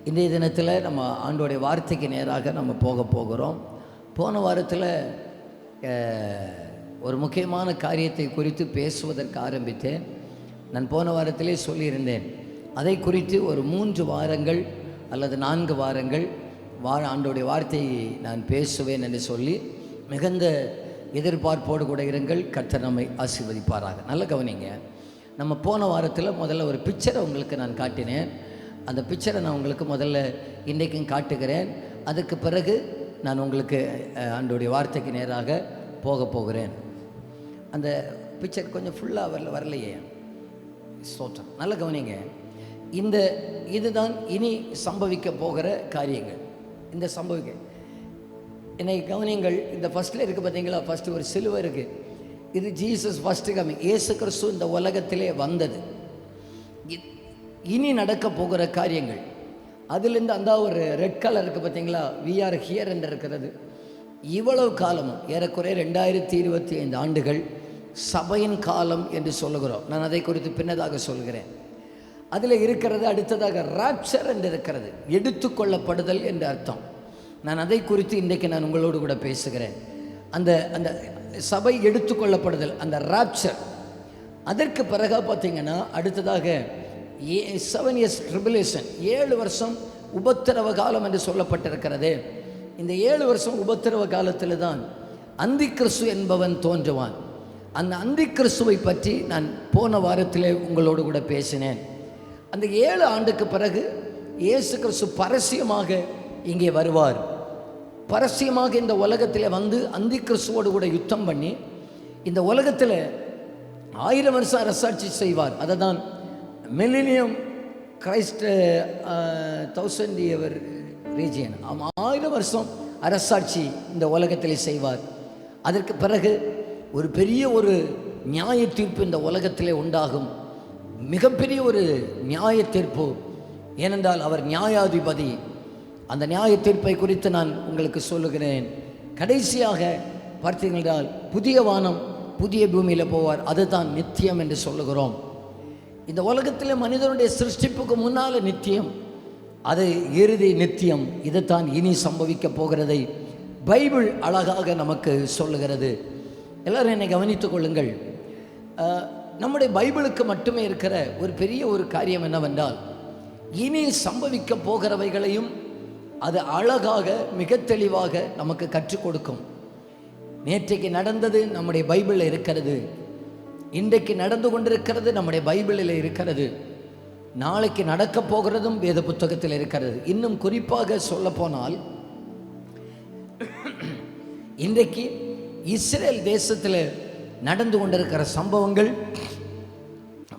இன்றைய தினத்தில் நம்ம ஆண்டோடைய வார்த்தைக்கு நேராக நம்ம போகிறோம். போன வாரத்தில் ஒரு முக்கியமான காரியத்தை குறித்து பேசுவதற்கு ஆரம்பித்தேன். நான் போன வாரத்திலே சொல்லியிருந்தேன், அதை குறித்து ஒரு 3 வாரங்கள் அல்லது 4 வாரங்கள் ஆண்டோடைய வார்த்தையை நான் பேசுவேன் என்று சொல்லி மிகுந்த எதிர்பார்ப்போடு கூட இருங்கள். கர்த்தர் நம்மை ஆசீர்வதிப்பாராக. நல்ல கவனிங்க. நம்ம போன வாரத்தில் முதல்ல ஒரு பிக்சரை உங்களுக்கு நான் காட்டினேன். அந்த பிக்சரை நான் உங்களுக்கு முதல்ல இன்றைக்கும் காட்டுகிறேன். அதுக்கு பிறகு நான் உங்களுக்கு ஆண்டோடைய வார்த்தைக்கு நேராக போகிறேன். அந்த பிக்சர் கொஞ்சம் ஃபுல்லாக வரலையே. ஸ்தோத்திரம். நல்ல கவனிங்க. இதுதான் இனி சம்பவிக்க போகிற காரியங்கள். இந்த என்னை கவனிங்கள். இந்த ஃபஸ்ட்டில் இருக்குது பார்த்தீங்களா, ஃபஸ்ட்டு ஒரு சிலுவை இருக்குது. இது ஜீசஸ் ஃபஸ்ட்டு கமிங். இயேசு கிறிஸ்து இந்த உலகத்திலே வந்தது. இனி நடக்க போகிற காரியங்கள் அதிலிருந்து அந்த ஒரு ரெட் கலர் இருக்குது பார்த்தீங்களா, வி ஆர் ஹியர் என்று இருக்கிறது. இவ்வளவு காலமும் ஏறக்குறைய 2025 ஆண்டுகள் சபையின் காலம் என்று சொல்லுகிறோம். நான் அதை குறித்து பின்னதாக சொல்கிறேன். அதில் இருக்கிறது அடுத்ததாக ராப்சர் என்று இருக்கிறது, எடுத்துக்கொள்ளப்படுதல் என்று அர்த்தம். நான் அதை குறித்து இன்றைக்கு நான் உங்களோடு கூட பேசுகிறேன். அந்த அந்த சபை எடுத்துக்கொள்ளப்படுதல், அந்த ராப்சர். அதற்கு பிறகு பார்த்தீங்கன்னா அடுத்ததாக 7 years ட்ரிபுலேஷன், 7 வருஷம் உபத்திரவ காலம் என்று சொல்லப்பட்டிருக்கிறது. இந்த 7 வருஷம் உபத்திரவ காலத்தில் தான் அந்தி கிறிஸ்து என்பவன் தோன்றுவான். அந்த அந்தி கிறிஸ்துவை பற்றி நான் போன வாரத்திலே உங்களோடு கூட பேசினேன். அந்த 7 ஆண்டுக்கு பிறகு இயேசு கிறிஸ்து பரசியமாக இங்கே வருவார். பரசியமாக இந்த உலகத்தில் வந்து அந்தி கிறிஸ்துவோடு கூட யுத்தம் பண்ணி இந்த உலகத்தில் 1000 வருஷம் அரசாட்சி செய்வார். அதை தான் மில்லினியம் கிரைஸ்ட் 1000 year ரீஜியன். 1000 வருஷம் அரசாட்சி இந்த உலகத்தில் செய்வார். அதற்கு பிறகு ஒரு பெரிய ஒரு நியாய தீர்ப்பு இந்த உலகத்திலே உண்டாகும். மிகப்பெரிய ஒரு நியாய தீர்ப்பு. ஏனென்றால் அவர் நியாயாதிபதி. அந்த நியாய தீர்ப்பை குறித்து நான் உங்களுக்கு சொல்லுகிறேன். கடைசியாக பார்த்தீர்களால் புதிய வானம் புதிய பூமியில் போவார். அதுதான் நித்தியம் என்று சொல்லுகிறோம். இந்த உலகத்தில் மனிதனுடைய சிருஷ்டிப்புக்கு முன்னால் நித்தியம், அது இறுதி நித்தியம். இதுதான் இனி சம்பவிக்க போகிறதை பைபிள் அழகாக நமக்கு சொல்லுகிறது. எல்லாரும் என்னை கவனித்துக் கொள்ளுங்கள். நம்முடைய பைபிளுக்கு மட்டுமே இருக்கிற ஒரு பெரிய ஒரு காரியம் என்னவென்றால், இனி சம்பவிக்க போகிறவைகளையும் அது அழகாக மிக தெளிவாக நமக்கு கற்றுக் கொடுக்கும். நேற்றைக்கு நடந்தது நம்முடைய பைபிளில் இருக்கிறது. இன்றைக்கு நடந்து கொண்டிருக்கிறது நம்முடைய பைபிளில் இருக்கிறது. நாளைக்கு நடக்க போகிறதும் வேத புத்தகத்தில் இருக்கிறது. இன்னும் குறிப்பாக சொல்ல போனால், இன்றைக்கு இஸ்ரேல் தேசத்தில் நடந்து கொண்டிருக்கிற சம்பவங்கள்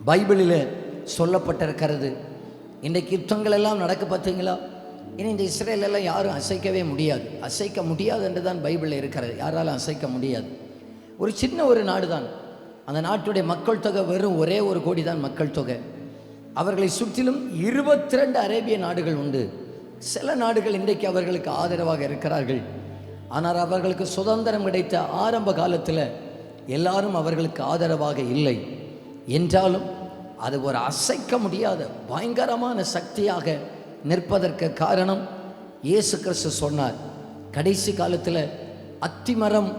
பைபிளில் சொல்லப்பட்டிருக்கிறது. இன்றைக்கு யுத்தங்கள் எல்லாம் நடக்க பார்த்தீங்களா? இனி இந்த இஸ்ரேலெல்லாம் யாரும் அசைக்கவே முடியாது. அசைக்க முடியாது என்று தான் பைபிளில் இருக்கிறது. யாராலும் அசைக்க முடியாது. ஒரு சின்ன ஒரு நாடு தான். அந்த நாட்டுடைய மக்கள் தொகை வெறும் ஒரே 1 கோடி தான் மக்கள் தொகை. அவர்களை சுற்றிலும் 22 அரேபிய நாடுகள் உண்டு. சில நாடுகள் இன்றைக்கு அவர்களுக்கு ஆதரவாக இருக்கிறார்கள். ஆனால் அவர்களுக்கு சுதந்திரம் கிடைத்த ஆரம்ப காலத்தில் எல்லாரும் அவர்களுக்கு ஆதரவாக இல்லை. என்றாலும் அது ஒரு அசைக்க முடியாத பயங்கரமான சக்தியாக நிற்பதற்கு காரணம், இயேசு கிறிஸ்து சொன்னார், கடைசி காலத்தில் அத்திமரம்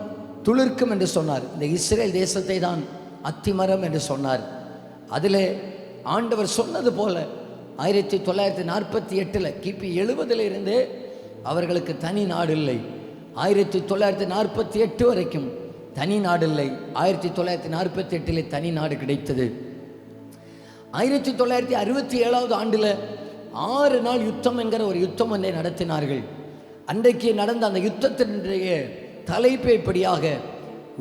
துளிர்க்கும் என்று சொன்னார். இந்த இஸ்ரேல் தேசத்தை தான் அத்திமரம் என்று சொன்னார். அதில் ஆண்டவர் சொன்னது போல 1948 கிபி 70 இருந்தே அவர்களுக்கு தனி நாடு இல்லை. 1948 வரைக்கும் தனி நாடு இல்லை. 1948 தனி நாடு கிடைத்தது. 1967 ஆண்டில் 6 நாள் யுத்தம் என்கிற ஒரு யுத்தம் ஒன்றை நடத்தினார்கள். அன்றைக்கு நடந்த அந்த யுத்தத்தினுடைய தலைப்பு இப்படியாக,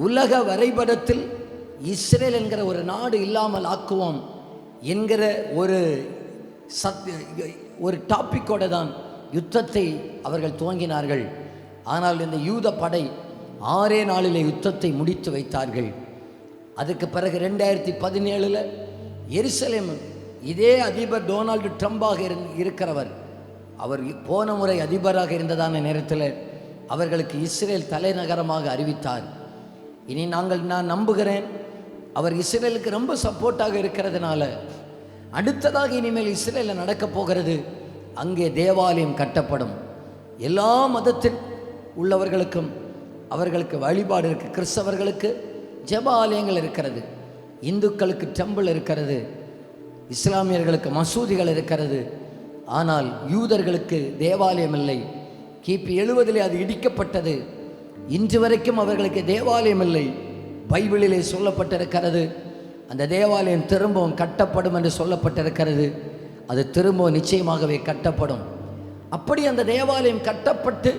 உலக வரைபடத்தில் இஸ்ரேல் என்கிற ஒரு நாடு இல்லாமல் ஆக்குவோம் என்கிற ஒரு டாப்பிக்கோடு தான் யுத்தத்தை அவர்கள் துவங்கினார்கள். ஆனால் இந்த யூத படை 6 நாளிலே யுத்தத்தை முடித்து வைத்தார்கள். அதுக்கு பிறகு 2017 எருசலேம், இதே அதிபர் டொனால்டு ட்ரம்பாக இருக்கிறவர், அவர் போன முறை அதிபராக இருந்ததான நேரத்தில் அவர்களுக்கு இஸ்ரேல் தலைநகரமாக அறிவித்தார். இனி நான் நம்புகிறேன், அவர் இஸ்ரேலுக்கு ரொம்ப சப்போர்ட்டாக இருக்கிறதுனால அடுத்ததாக இனிமேல் இஸ்ரேலில் நடக்க போகிறது அங்கே தேவாலயம் கட்டப்படும். எல்லா மதத்தில் உள்ளவர்களுக்கும் அவர்களுக்கு வழிபாடு இருக்குது. கிறிஸ்தவர்களுக்கு ஜெப ஆலயங்கள் இருக்கிறது, இந்துக்களுக்கு டெம்பிள் இருக்கிறது, இஸ்லாமியர்களுக்கு மசூதிகள் இருக்கிறது. ஆனால் யூதர்களுக்கு தேவாலயம் இல்லை. கிபி 70 அது இடிக்கப்பட்டது. இன்று வரைக்கும் அவர்களுக்கு தேவாலயம் இல்லை. பைபிளிலே சொல்லப்பட்டிருக்கிறது, அந்த தேவாலயம் திரும்பவும் கட்டப்படும் என்று சொல்லப்பட்டிருக்கிறது. அது திரும்பவும் நிச்சயமாகவே கட்டப்படும். அப்படி அந்த தேவாலயம் கட்டப்பட்டு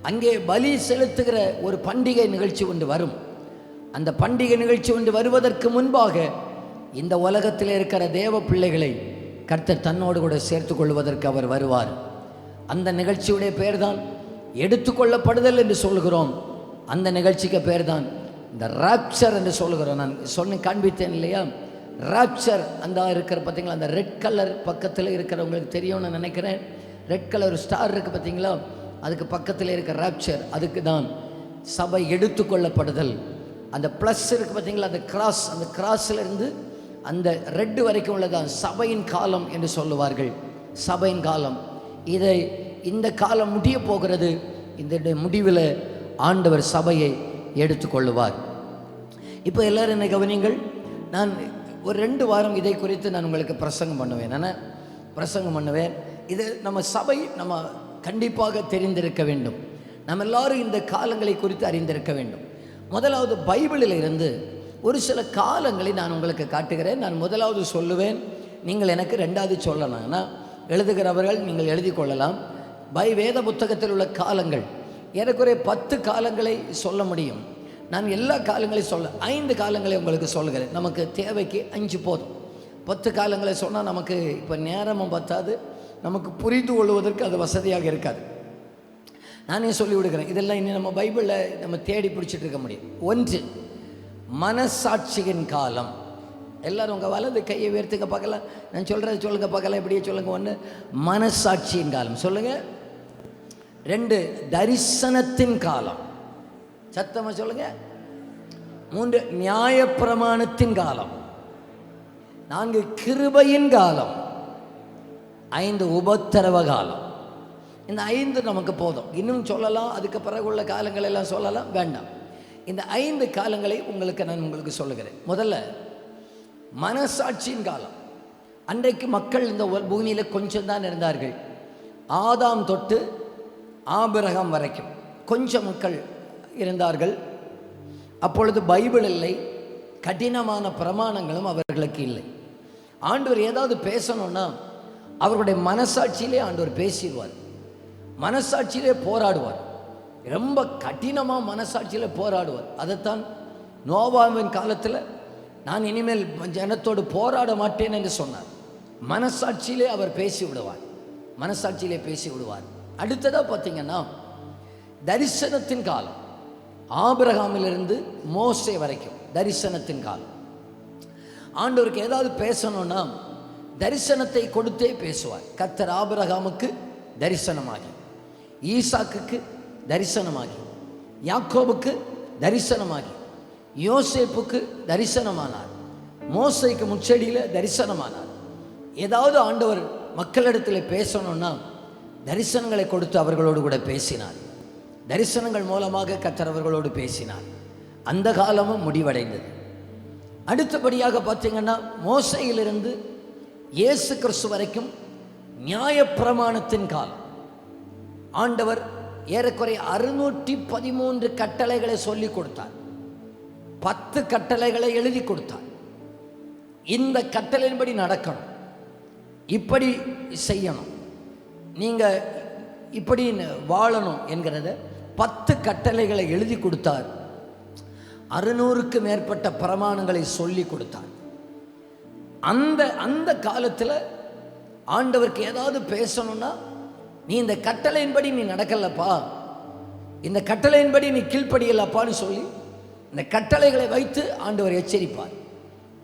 அங்கே பலி செலுத்துகிற ஒரு பண்டிகை நிகழ்ச்சி ஒன்று வரும். அந்த பண்டிகை நிகழ்ச்சி ஒன்று வருவதற்கு முன்பாக இந்த உலகத்தில் இருக்கிற தேவ பிள்ளைகளை கர்த்தர் தன்னோடு கூட சேர்த்து கொள்வதற்கு அவர் வருவார். அந்த நிகழ்ச்சியுடைய பேர் தான் எடுத்துக்கொள்ளப்படுதல் என்று சொல்கிறோம். அந்த நிகழ்ச்சிக்கு பேர் தான் இந்த ராப்சர் என்று சொல்கிறோம். நான் காண்பித்தேன் இல்லையா, ராப்சர் அந்த இருக்கிற பார்த்தீங்களா, அந்த ரெட் கலர் பக்கத்தில் இருக்கிறவங்களுக்கு தெரியும்னு நினைக்கிறேன். ரெட் கலர் ஸ்டார் இருக்குது பார்த்தீங்களா, அதுக்கு பக்கத்தில் இருக்கிற ராப்சர், அதுக்கு தான் சபை எடுத்துக்கொள்ளப்படுதல். அந்த ப்ளஸ் இருக்குது பார்த்தீங்களா, அந்த கிராஸ், அந்த கிராஸிலிருந்து அந்த ரெட்டு வரைக்கும் உள்ளதான் சபையின் காலம் என்று சொல்லுவார்கள். சபையின் காலம் இந்த காலம் முடிய போகிறது. இந்த முடிவில் ஆண்டவர் சபையை எடுத்துக்கொள்ளுவார். இப்போ எல்லோரும் என்னை கவனிங்கள். நான் ஒரு 2 வாரம் இதை குறித்து நான் உங்களுக்கு பிரசங்கம் பண்ணுவேன். இது நம்ம சபை நம்ம கண்டிப்பாக தெரிந்திருக்க வேண்டும். நம்ம எல்லாரும் இந்த காலங்களை குறித்து அறிந்திருக்க வேண்டும். முதலாவது பைபிளில் இருந்து ஒரு சில காலங்களை நான் உங்களுக்கு காட்டுகிறேன். நான் முதலாவது சொல்லுவேன், நீங்கள் எனக்கு 2வது சொல்லலாம்னா எழுதுகிறவர்கள் நீங்கள் எழுதி கொள்ளலாம். வேத புத்தகத்தில் உள்ள காலங்கள் ஏறக்குறைய 10 காலங்களை சொல்ல முடியும். நான் எல்லா காலங்களையும் 5 காலங்களை உங்களுக்கு சொல்லுகிறேன். நமக்கு தேவைக்கு 5 போதும். 10 காலங்களை சொன்னால் நமக்கு இப்போ நேரமும் பத்தாது, நமக்கு புரிந்து கொள்வதற்கு அது வசதியாக இருக்காது. நானே சொல்லி விடுகிறேன். இதெல்லாம் இன்னும் நம்ம பைபிளில் நம்ம தேடி பிடிச்சிட்டு இருக்க முடியும். 1, மனசாட்சியின் காலம். எல்லோரும் உங்கள் வலது கையை உயர்த்துங்க பார்க்கலாம். நான் சொல்கிறது சொல்லுங்க பார்க்கலாம், இப்படியே சொல்லுங்கள். 1, மனசாட்சியின் காலம் சொல்லுங்கள். 2, தரிசனத்தின் காலம், சத்தமாக சொல்லுங்கள். 3, நியாயப்பிரமாணத்தின் காலம். 4, கிருபையின் காலம். 5, உபத்திரவ காலம். இந்த 5 நமக்கு போதும். இன்னும் சொல்லலாம், அதுக்கு பிறகு உள்ள காலங்கள் எல்லாம் சொல்லலாம், வேண்டாம். இந்த 5 காலங்களை நான் உங்களுக்கு சொல்லுகிறேன். முதல்ல மனசாட்சியின் காலம். அன்றைக்கு மக்கள் இந்த பூமியில் கொஞ்சம் தான் இருந்தார்கள். ஆதாம் தொட்டு ஆபிரகாம் வரைக்கும் கொஞ்சம் மக்கள் இருந்தார்கள். அப்பொழுது பைபிள் இல்லை, கடினமான பிரமாணங்களும் அவர்களுக்கு இல்லை. ஆண்டவர் ஏதாவது பேசணும்னா அவர்களுடைய மனசாட்சியிலே ஆண்டவர் பேசிடுவார். மனசாட்சியிலே போராடுவார். ரொம்ப கடினமாக மனசாட்சியில் போராடுவார். அதைத்தான் நோவாவின் காலத்தில் நான் இனிமேல் ஜனத்தோடு போராட மாட்டேன் என்று சொன்னார். மனசாட்சியிலே அவர் பேசி விடுவார். அடுத்ததாக பார்த்தீங்கன்னா தரிசனத்தின் காலம். ஆபிரகாமிலிருந்து மோசே வரைக்கும் தரிசனத்தின் காலம். ஆண்டவருக்கு ஏதாவது பேசணும்னா தரிசனத்தை கொடுத்தே பேசுவார். கர்த்தர் ஆபிரகாமுக்கு தரிசனமாகி, ஈசாக்குக்கு தரிசனமாகி, யாக்கோபுக்கு தரிசனமாகி, யோசேப்புக்கு தரிசனமானார், மோசேக்கு முச்செடியில் தரிசனமானார். ஏதாவது ஆண்டவர் மக்களிடத்தில் பேசணும்னா தரிசனங்களை கொடுத்து அவர்களோடு கூட பேசினார். தரிசனங்கள் மூலமாக கர்த்தர் அவர்களோடு பேசினார். அந்த காலமும் முடிவடைந்தது. அடுத்தபடியாக பார்த்தீங்கன்னா மோசேயிலிருந்து இயேசு கிறிஸ்து வரைக்கும் நியாயப்பிரமாணத்தின் காலம். ஆண்டவர் ஏறக்குறைய 613 கட்டளைகளை சொல்லி கொடுத்தார். 10 கட்டளைகளை எழுதி கொடுத்தார். இந்த கட்டளையின்படி நடக்கணும், இப்படி செய்யணும், நீங்கள் இப்படி வாழணும் என்கிறத 10 கட்டளைகளை எழுதி கொடுத்தார். 600க்கு மேற்பட்ட பிரமாணங்களை சொல்லி கொடுத்தார். அந்த காலத்தில் ஆண்டவருக்கு ஏதாவது பேசணும்னா, நீ இந்த கட்டளையின்படி நீ நடக்கலப்பா, இந்த கட்டளையின்படி நீ கீழ்ப்படியலப்பான்னு சொல்லி இந்த கட்டளைகளை வைத்து ஆண்டவர் எச்சரிப்பார்.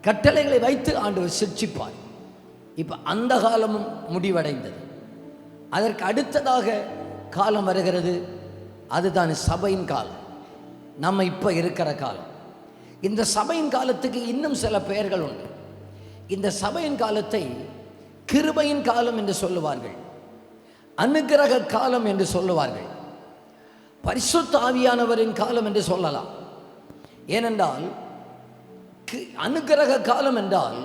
கட்டளைகளை வைத்து ஆண்டவர் சிட்சிப்பார். இப்போ அந்த காலமும் முடிவடைந்தது. அதற்கு அடுத்ததாக காலம் வருகிறது. அதுதான் சபையின் காலம். நம்ம இப்போ இருக்கிற காலம். இந்த சபையின் காலத்துக்கு இன்னும் சில பெயர்கள் உண்டு. இந்த சபையின் காலத்தை கிருபையின் காலம் என்று சொல்லுவார்கள். அனுக்கிரக காலம் என்று சொல்லுவார்கள், பரிசுத்த ஆவியானவரின் காலம் என்று சொல்லலாம். ஏனென்றால் அனுக்கிரக காலம் என்றால்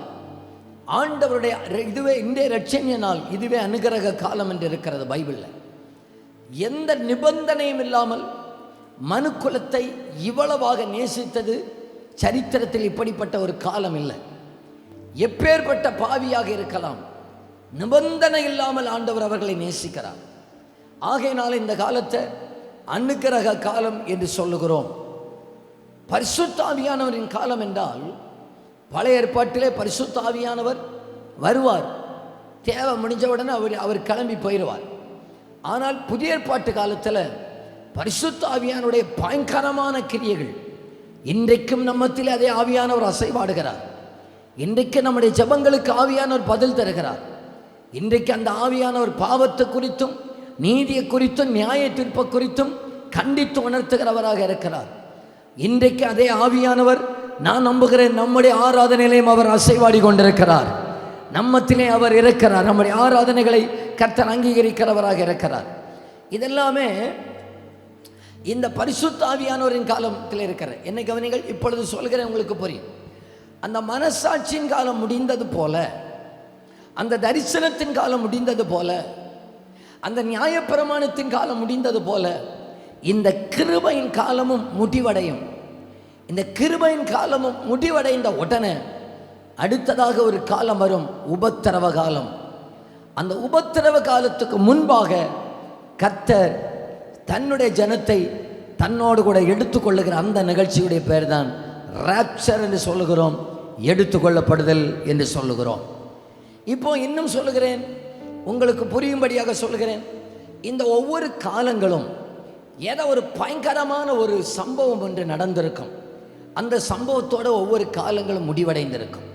ஆண்டவருடைய இதுவே இன்றைய இரட்சணிய நாள், இதுவே அனுக்கிரக காலம் என்று இருக்கிறது பைபிளில். எந்த நிபந்தனையும் இல்லாமல் மனுக்குலத்தை இவ்வளவாக நேசித்தது சரித்திரத்தில் இப்படிப்பட்ட ஒரு காலம் இல்லை. எப்பேற்பட்ட பாவியாக இருக்கலாம், நிபந்தனை இல்லாமல் ஆண்டவர் அவர்களை நேசிக்கிறார். ஆகையினால் இந்த காலத்தை அனுக்கிரக காலம் என்று சொல்லுகிறோம். பரிசுத்த ஆவியானவரின் காலம் என்றால், பழைய ஏற்பாட்டிலே பரிசுத்த ஆவியானவர் வருவார், தேவை முடிஞ்ச உடனே அவர் கிளம்பி போயிடுவார். ஆனால் புதிய ஏற்பாட்டு காலத்தில் பரிசுத்த ஆவியானுடைய பயங்கரமான கிரியைகள் இன்றைக்கும் நம்மத்தில் அதே ஆவியானவர் அசைவாடுகிறார். இன்றைக்கு நம்முடைய ஜெபங்களுக்கு ஆவியானவர் பதில் தருகிறார். இன்றைக்கு அந்த ஆவியானவர் பாவத்தை குறித்தும் நீதியை குறித்தும் நியாய தீர்ப்பை குறித்தும் கண்டித்து உணர்த்துகிறவராக இருக்கிறார். இன்றைக்கு அதே ஆவியானவர், நான் நம்புகிறேன், நம்முடைய ஆராதனையிலையும் அவர் அசைவாடி கொண்டிருக்கிறார். நம்மத்திலே அவர் இருக்கிறார். நம்முடைய ஆராதனைகளை கர்த்தர் அங்கீகரிக்கிறவராக இருக்கிறார். இதெல்லாமே இந்த பரிசுத்த ஆவியானவரின் காலத்தில் இருக்கிற என்னை கவனிங்கள். இப்பொழுது சொல்கிறேன், உங்களுக்கு புரியும். அந்த மனசாட்சியின் காலம் முடிந்தது போல, அந்த தரிசனத்தின் காலம் முடிந்தது போல, அந்த நியாயப்பிரமாணத்தின் காலம் முடிந்தது போல, இந்த கிருபையின் காலமும் முடிவடையும். இந்த கிருபையின் காலமும் முடிவடைந்த உடனே அடுத்ததாக ஒரு காலம் வரும், உபத்திரவ காலம். அந்த உபத்திரவ காலத்துக்கு முன்பாக கர்த்தர் தன்னுடைய ஜனத்தை தன்னோடு கூட எடுத்துக்கொள்ளுகிற அந்த நிகழ்ச்சியுடைய பேர் தான் ராப்சர் என்று சொல்லுகிறோம், எடுத்துக்கொள்ளப்படுதல் என்று சொல்லுகிறோம். இப்போ இன்னும் சொல்லுகிறேன், உங்களுக்கு புரியும்படியாக சொல்லுகிறேன். இந்த ஒவ்வொரு காலங்களும் ஏதோ ஒரு பயங்கரமான ஒரு சம்பவம் ஒன்று நடந்திருக்கும். அந்த சம்பவத்தோட ஒவ்வொரு காலங்களும் முடிவடைந்திருக்கும்.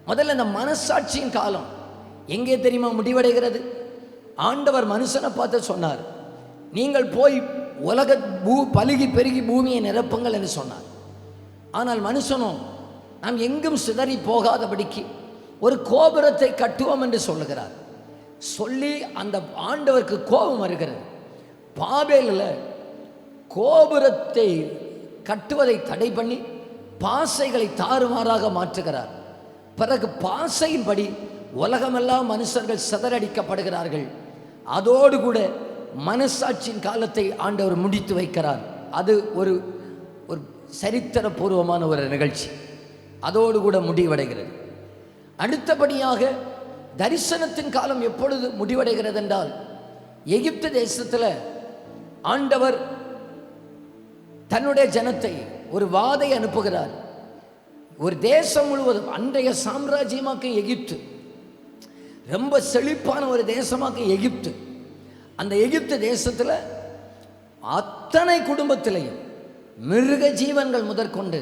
முதல்ல இந்த மனசாட்சியின் காலம் எங்கே தெரியுமா முடிவடைகிறது? ஆண்டவர் மனுஷனை பார்த்து சொன்னார், நீங்கள் போய் உலக பலுகி பெருகி பூமியை நிரப்புங்கள் என்று சொன்னார். ஆனால் மனுஷனும் நாம் எங்கும் சிதறி போகாதபடிக்கு ஒரு கோபுரத்தை கட்டுவோம் என்று சொல்லுகிறார். சொல்லி அந்த ஆண்டவருக்கு கோபம் வருகிறது. பாபேலில் கோபுரத்தை கட்டுவதை தடை பண்ணி பாசைகளை தாறுமாறாக மாற்றுகிறார். பிறகு பாசையின்படி உலகமெல்லாம் மனுஷர்கள் சிதறடிக்கப்படுகிறார்கள். அதோடு கூட மனசாட்சியின் காலத்தை ஆண்டவர் முடித்து வைக்கிறார். அது ஒரு ஒரு சரித்திரபூர்வமான ஒரு நிகழ்ச்சி. அதோடு கூட முடிவடைகிறது. அடுத்தபடியாக தரிசனத்தின் காலம் எப்பொழுது முடிவடைகிறது என்றால், எகிப்து தேசத்தில் ஆண்டவர் தன்னுடைய ஜனத்தை ஒரு வாதை அனுப்புகிறார். ஒரு தேசம் முழுவதும், அன்றைய சாம்ராஜ்யமாக்க எகிப்து, ரொம்ப செழிப்பான ஒரு தேசமாக்க எகிப்து. அந்த எகிப்து தேசத்தில் அத்தனை குடும்பத்திலையும் மிருக ஜீவன்கள் முதற்கொண்டு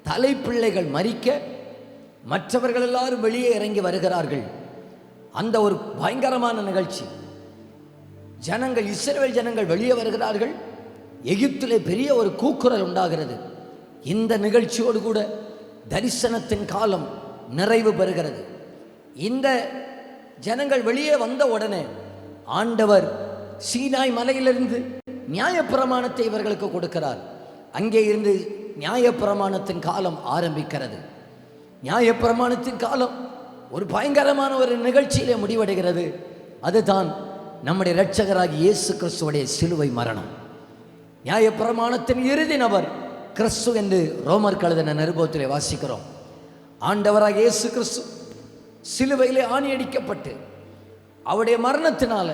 தலைப்பிள்ளைகள் மரிக்க மற்றவர்கள் எல்லாரும் வெளியே இறங்கி வருகிறார்கள். அந்த ஒரு பயங்கரமான நிகழ்ச்சி. ஜனங்கள், இஸ்ரவேல் ஜனங்கள் வெளியே வருகிறார்கள். எகிப்திலே பெரிய ஒரு கூக்குரல் உண்டாகிறது. இந்த நிகழ்ச்சியோடு கூட தரிசனத்தின் காலம் நிறைவு பெறுகிறது. இந்த ஜனங்கள் வெளியே வந்த உடனே ஆண்டவர் சீனாய் மலையிலிருந்து நியாயப்பிரமாணத்தை இவர்களுக்கு கொடுக்கிறார். அங்கே இருந்து நியாயப்பிரமாணத்தின் காலம் ஆரம்பிக்கிறது. நியாயப்பிரமாணத்தின் காலம் ஒரு பயங்கரமான ஒரு நிகழ்ச்சியிலே முடிவடைகிறது. அதுதான் நம்முடைய இரட்சகராகிய இயேசு கிறிஸ்துவுடைய சிலுவை மரணம். நியாயப்பிரமாணத்தின் இறுதி நபர் கிறிஸ்து என்று ரோமர் எழுதின நிருபத்திலே வாசிக்கிறோம். ஆண்டவராகிய இயேசு கிறிஸ்து சிலுவையிலே ஆணியடிக்கப்பட்டு அவருடைய மரணத்தினால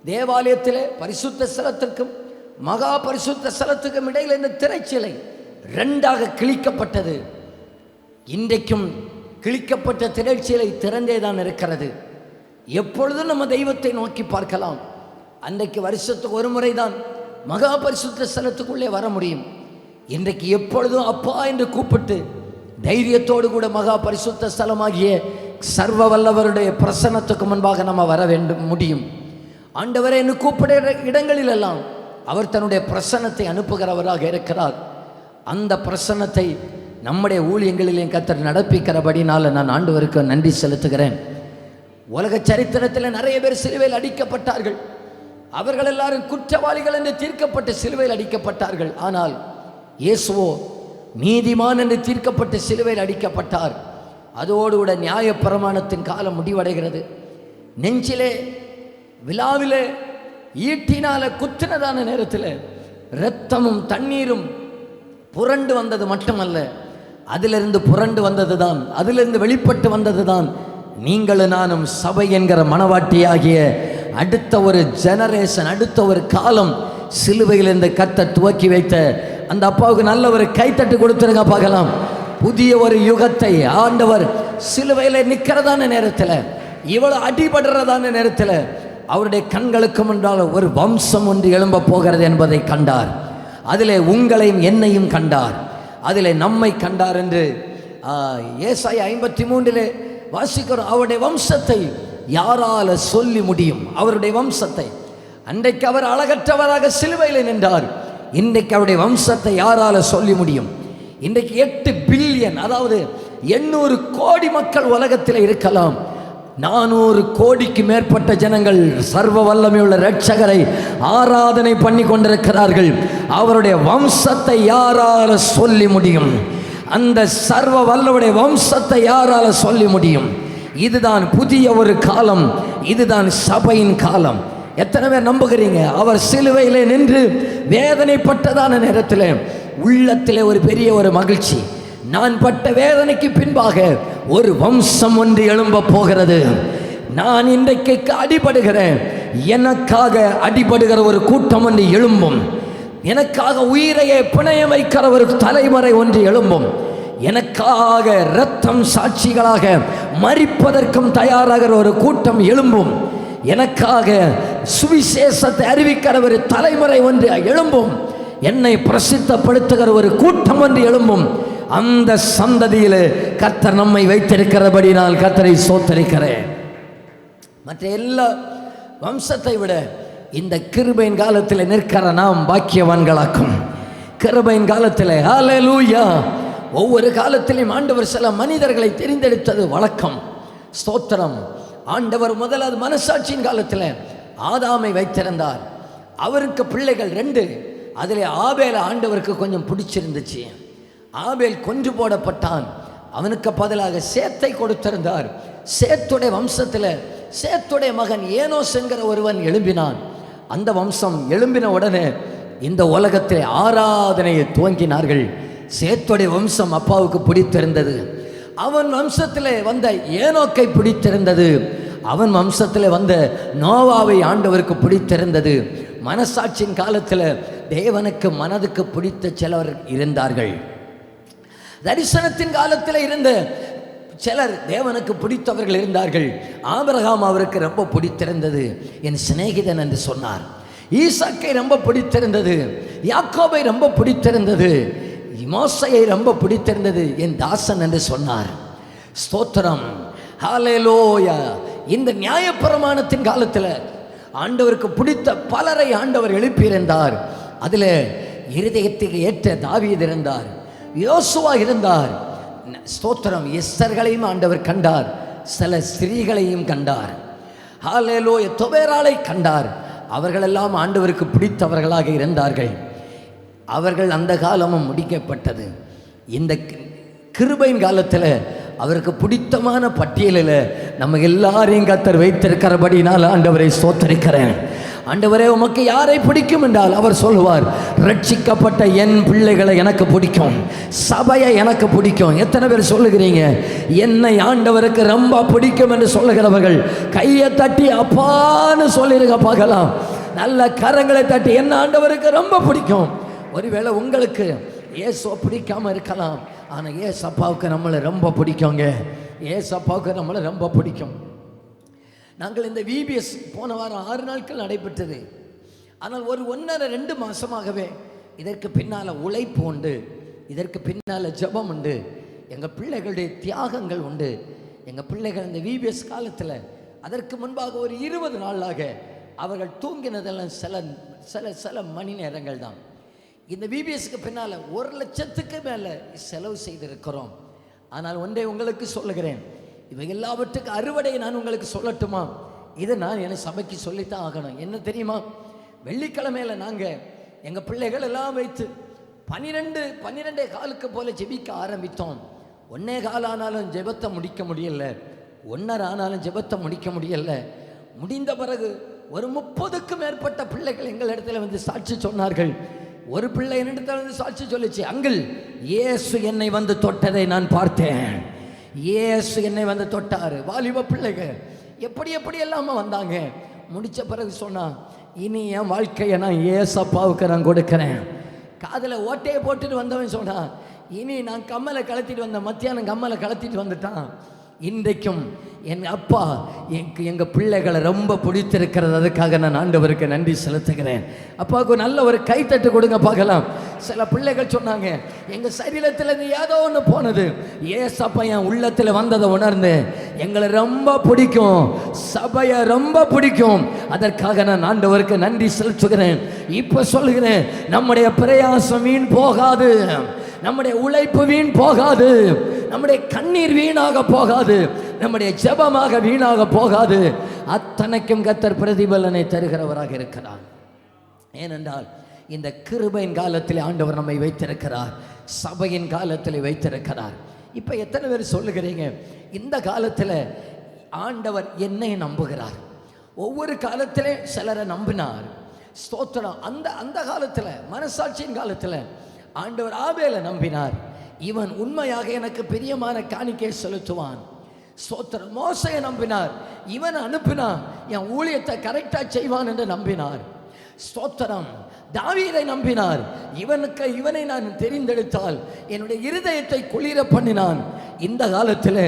தேவாலயத்திலே பரிசுத்த ஸ்தலத்திற்கும் மகா பரிசுத்த ஸ்தலத்துக்கும் இடையில் இந்த திரைச்சிலை ரெண்டாக கிழிக்கப்பட்டது. இன்றைக்கும் கிழிக்கப்பட்ட திரைச்சிலை திறந்தே தான் இருக்கிறது. எப்பொழுதும் நம்ம தெய்வத்தை நோக்கி பார்க்கலாம். அன்றைக்கு வருஷத்துக்கு ஒரு முறை தான் மகா பரிசுத்த ஸ்தலத்துக்குள்ளே வர முடியும். இன்றைக்கு எப்பொழுதும் அப்பா என்று கூப்பிட்டு தைரியத்தோடு கூட மகா பரிசுத்த ஸ்தலமாகிய சர்வ வல்லவருடைய பிரசன்னத்துக்கு முன்பாக நம்ம வர வேண்டும் முடியும். ஆண்டவரை என்று கூப்பிடுற இடங்களிலெல்லாம் அவர் தன்னுடைய பிரசன்னத்தை அனுப்புகிறவராக இருக்கிறார். அந்த பிரசன்னத்தை நம்முடைய ஊழியங்களிலேயும் கர்த்தர் நடப்பிக்கிறபடினால நான் ஆண்டவருக்கு நன்றி செலுத்துகிறேன். உலக சரித்திரத்தில் நிறைய பேர் சிலுவையில் அடிக்கப்பட்டார்கள். அவர்கள் எல்லாரும் குற்றவாளிகள் என்று தீர்க்கப்பட்டு சிலுவையில் அடிக்கப்பட்டார்கள். ஆனால் இயேசுவோ நீதிமான் என்று தீர்க்கப்பட்டு சிலுவையில் அடிக்கப்பட்டார். அதோடு கூட நியாயப்பிரமாணத்தின் காலம் முடிவடைகிறது. நெஞ்சிலே விழாவிலே ஈட்டினால குத்தினதான நேரத்தில் இரத்தமும் தண்ணீரும் புரண்டு வந்தது மட்டுமல்ல, அதிலிருந்து புரண்டு வந்தது தான், அதிலிருந்து வெளிப்பட்டு வந்தது தான் நீங்களும் நானும் சபை என்கிற மனவாட்டியாகிய அடுத்த ஒரு ஜெனரேஷன், அடுத்த ஒரு காலம். சிலுவையில் இருந்து கர்த்தர் துவக்கி வைத்த அந்த அப்பாவுக்கு நல்ல ஒரு கைத்தட்டு கொடுத்துருங்க பார்க்கலாம். புதிய ஒரு யுகத்தை ஆண்டவர் சிலுவையில் நிற்கிறதான நேரத்தில், இவ்வளவு அடிபடுறதான நேரத்தில் அவருடைய கண்களுக்கு முன்னால் ஒரு வம்சம் ஒன்று எழும்ப போகிறது என்பதை கண்டார். அதிலே உங்களையும் என்னையும் கண்டார், அதிலே நம்மை கண்டார் என்று ஏசாயா 53 வாசிக்கிறோம். அவருடைய வம்சத்தை யாரால சொல்லி முடியும்? அவருடைய வம்சத்தை. அன்றைக்கு அவர் அழகற்றவராக சிலுவையில் நின்றார். இன்றைக்கு அவருடைய வம்சத்தை யாரால சொல்லி முடியும்? இன்றைக்கு 8 பில்லியன், அதாவது 800 கோடி மக்கள் உலகத்தில் இருக்கலாம். 400 கோடிக்கு மேற்பட்ட ஜனங்கள் சர்வ வல்லமையுள்ள இரட்சகரை ஆராதனை பண்ணி கொண்டிருக்கிறார்கள். அவருடைய வம்சத்தை யாரால சொல்லி முடியும்? அந்த சர்வ வல்லவருடைய வம்சத்தை யாரால சொல்லி முடியும்? இதுதான் புதிய ஒரு காலம், இதுதான் சபையின் காலம். எத்தனை பேர் நம்புகிறீங்க? அவர் சிலுவையிலே நின்று வேதனைப்பட்டதான நேரத்தில் உள்ளத்திலே ஒரு பெரிய ஒரு மகிழ்ச்சி. நான் பட்ட வேதனைக்கு பின்பாக ஒரு வம்சம் ஒன்று எழும்ப போகிறது. நான் இன்றைக்கு அடிபடுகிறேன், எனக்காக அடிபடுகிற ஒரு கூட்டம் ஒன்று எழும்பும். எனக்காக உயிரையே பிணைய வைக்கிற ஒரு தலைமுறை ஒன்று எழும்பும். எனக்காக இரத்தம் சாட்சிகளாக மரிப்பதற்கும் தயாராகிற ஒரு கூட்டம் எழும்பும். எனக்காக சுவிசேஷத்தை அறிவிக்கிற ஒரு தலைமுறை ஒன்று எழும்பும். என்னை பிரசித்தப்படுத்துகிற ஒரு கூட்டம் ஒன்று எழும்பும். அந்த சந்ததியில் கர்த்தர் நம்மை வைத்திருக்கிறபடி நான் கர்த்தரை ஸ்தோத்திரிக்கிறேன். மற்ற எல்லா வம்சத்தை விட இந்த கிருபையின் காலத்தில் நிற்கிற நாம் பாக்கியவான்களாக்கும். கிருபையின் காலத்தில் ஹல்லேலூயா. ஒவ்வொரு காலத்திலும் ஆண்டவர் சில மனிதர்களை தெரிந்தெடுத்தது வழக்கம். ஸ்தோத்திரம். ஆண்டவர் முதலாவது மனசாட்சியின் காலத்தில் ஆதாமை வைத்திருந்தார். அவருக்கு பிள்ளைகள் 2. அதில் ஆபேல் ஆண்டவருக்கு கொஞ்சம் பிடிச்சிருந்துச்சு. ஆபேல் கொன்று போடப்பட்டான். அவனுக்கு பதிலாக சேத்தை கொடுத்திருந்தார். சேத்துடைய வம்சத்தில் சேத்துடைய மகன் ஏனோஸ் என்கிற ஒருவன் எழும்பினான். அந்த வம்சம் எழும்பின உடனே இந்த உலகத்தில் ஆராதனையை துவங்கினார்கள். சேத்துடைய வம்சம் அப்பாவுக்கு பிடித்திருந்தது. அவன் வம்சத்தில் வந்த ஏனோக்கை பிடித்திருந்தது. அவன் வம்சத்தில் வந்த நோவாவை ஆண்டவருக்கு பிடித்திருந்தது. மனசாட்சியின் காலத்தில் தேவனுக்கு மனதுக்கு பிடித்த சிலர் இருந்தார்கள். தரிசனத்தின் காலத்தில் இருந்த சிலர் தேவனுக்கு பிடித்தவர்கள் இருந்தார்கள். ஆபிரகாம் அவருக்கு ரொம்ப பிடித்திருந்தது, என் சிநேகிதன் என்று சொன்னார். ஈசாக்கை ரொம்ப பிடித்திருந்தது, யாக்கோபை ரொம்ப பிடித்திருந்தது, மோசையை ரொம்ப பிடித்திருந்தது, என் தாசன் என்று சொன்னார். ஸ்தோத்திரம். ஹல்லேலூயா. இந்த நியாயப்பிரமாணத்தின் காலத்தில் ஆண்டவருக்கு பிடித்த பலரை ஆண்டவர் எழுப்பியிருந்தார். அதில் இருதயத்துக்கு ஏற்ற தாவீது இருந்தார், யோசுவா இருந்தார். ஸ்தோத்திரம். எஸ்தர்களையும் ஆண்டவர் கண்டார், சில ஸ்திரீகளையும் கண்டார். ஹல்லேலூயா. தொபேராளை கண்டார். அவர்களெல்லாம் ஆண்டவருக்கு பிடித்தவர்களாக இருந்தார்கள். அவர்கள் அந்த காலமும் முடிக்கப்பட்டது. இந்த கிருபையின் காலத்தில் அவருக்கு பிடித்தமான பட்டியலில் நம்ம எல்லாரையும் கர்த்தர் வைத்திருக்கிறபடினால் ஆண்டவரை ஸ்தோத்திரிக்கிறேன். ஆண்டவரே, உமக்கு யாரை பிடிக்கும் என்றால் அவர் சொல்லுவார், ரட்சிக்கப்பட்ட என் பிள்ளைகளை எனக்கு பிடிக்கும், சபையை எனக்கு பிடிக்கும். எத்தனை பேர் சொல்லுகிறீங்க என்னை ஆண்டவருக்கு ரொம்ப பிடிக்கும் என்று சொல்லுகிறவர்கள் கையை தட்டி அப்பான்னு சொல்லிருங்க பார்க்கலாம். நல்ல கரங்களை தட்டி என்ன ஆண்டவருக்கு ரொம்ப பிடிக்கும். ஒருவேளை உங்களுக்கு ஏசோ பிடிக்காம இருக்கலாம், ஆனால் ஏசப்பாவுக்கு நம்மளை ரொம்ப பிடிக்குங்க. ஏசப்பாவுக்கு நம்மளை ரொம்ப பிடிக்கும். நாங்கள் இந்த விபிஎஸ் போன வாரம் 6 நாட்கள் நடைபெற்றது. ஆனால் ஒரு 1.5-2 மாதமாகவே இதற்கு பின்னால் உழைப்பு உண்டு, இதற்கு பின்னால் ஜெபம் உண்டு, எங்கள் பிள்ளைகளுடைய தியாகங்கள் உண்டு. எங்கள் பிள்ளைகள் இந்த விபிஎஸ் காலத்தில் அதற்கு முன்பாக ஒரு 20 நாளாக அவர்கள் தூங்கினதெல்லாம் சில மணி நேரங்கள் தான். இந்த விபிஎஸ்க்கு பின்னால் 1 லட்சத்துக்கு மேலே செலவு செய்திருக்கிறோம். ஆனால் ஒன்றை உங்களுக்கு சொல்லுகிறேன், இவை எல்லாவற்றுக்கு அறுவடையை நான் உங்களுக்கு சொல்லட்டுமா? இதை நான் என் சபைக்கு சொல்லித்தான் ஆகணும். என்ன தெரியுமா? வெள்ளிக்கிழமையில நாங்கள் எங்கள் பிள்ளைகள் எல்லாம் வைத்து 12 காலுக்கு போல ஜெபிக்க ஆரம்பித்தோம். 1:15 ஆனாலும் ஜெபத்தை முடிக்க முடியல, 1:30 ஆனாலும் ஜெபத்தை முடிக்க முடியல. முடிந்த பிறகு ஒரு 30க்கும் மேற்பட்ட பிள்ளைகள் எங்கள் இடத்துல வந்து சாட்சி சொன்னார்கள். ஒரு பிள்ளை என்னிடத்துல வந்து சாட்சி சொல்லிச்சு, அங்கிள், இயேசு என்னை வந்து தொட்டதை நான் பார்த்தேன், இயேசு என்னை வந்து தொட்டார். வாலிப பிள்ளைகள் எப்படி எல்லாம வந்தாங்க. முடித்த பிறகு சொன்னா, இனி என் வாழ்க்கையை நான் ஏசப்பாவுக்கு நான் கொடுக்கிறேன். காதில் ஓட்டையை போட்டுட்டு வந்தவன் சொன்னா, இனி நான் கம்மலை கலத்திட்டு வந்தேன், மத்தியானம் கம்மலை கலத்திட்டு வந்துட்டான். இன்றைக்கும் என் அப்பா எங்கள் பிள்ளைகளை ரொம்ப பிடித்திருக்கிறது. அதுக்காக நான் ஆண்டவருக்கு நன்றி செலுத்துகிறேன். அப்பாவுக்கு நல்ல ஒரு கைத்தட்டு கொடுங்க பார்க்கலாம். சில பிள்ளைகள் சொன்னாங்க, எங்கள் சரீரத்தில் இருந்து ஏதோ ஒன்று போனது, ஏசப்பா என் உள்ளத்தில் வந்ததை உணர்ந்து எங்களை ரொம்ப பிடிக்கும், சபையை ரொம்ப பிடிக்கும். அதற்காக நான் ஆண்டவருக்கு நன்றி செலுத்துகிறேன். இப்போ சொல்லுகிறேன், நம்முடைய பிரயாசம் வீண் போகாது, நம்முடைய உழைப்பு வீண் போகாது, நம்முடைய கண்ணீர் வீணாக போகாது, நம்முடைய ஜெபமாக வீணாக போகாது. அத்தனைக்கும் கர்த்தர் பிரதிபலனை தருகிறவராக இருக்கிறார். ஏனென்றால் இந்த கிருபையின் காலத்தில் ஆண்டவர் நம்மை வைத்திருக்கிறார், சபையின் காலத்தில் வைத்திருக்கிறார். இப்போ எத்தனை பேர் சொல்லுகிறீங்க, இந்த காலத்தில் ஆண்டவர் என்னை நம்புகிறார்? ஒவ்வொரு காலத்திலே சிலரை நம்பினார். ஸ்தோத்திரம். அந்த காலத்தில், மனசாட்சியின் காலத்தில் ஆண்டவர் ஆபேலை நம்பினார். இவன் உண்மையாக எனக்கு பிரியமான காணிக்கை செலுத்துவான். ஸ்தோத்திரம். மோசையை நம்பினார். இவன் அனுப்பினா என் ஊழியத்தை கரெக்டாக செய்வான் என்று நம்பினார். ஸ்தோத்திரம். தாவீதை நம்பினார். இவனை நான் தெரிந்தெடுத்தால் என்னுடைய இருதயத்தை குளிர பண்ணினான். இந்த காலத்தில்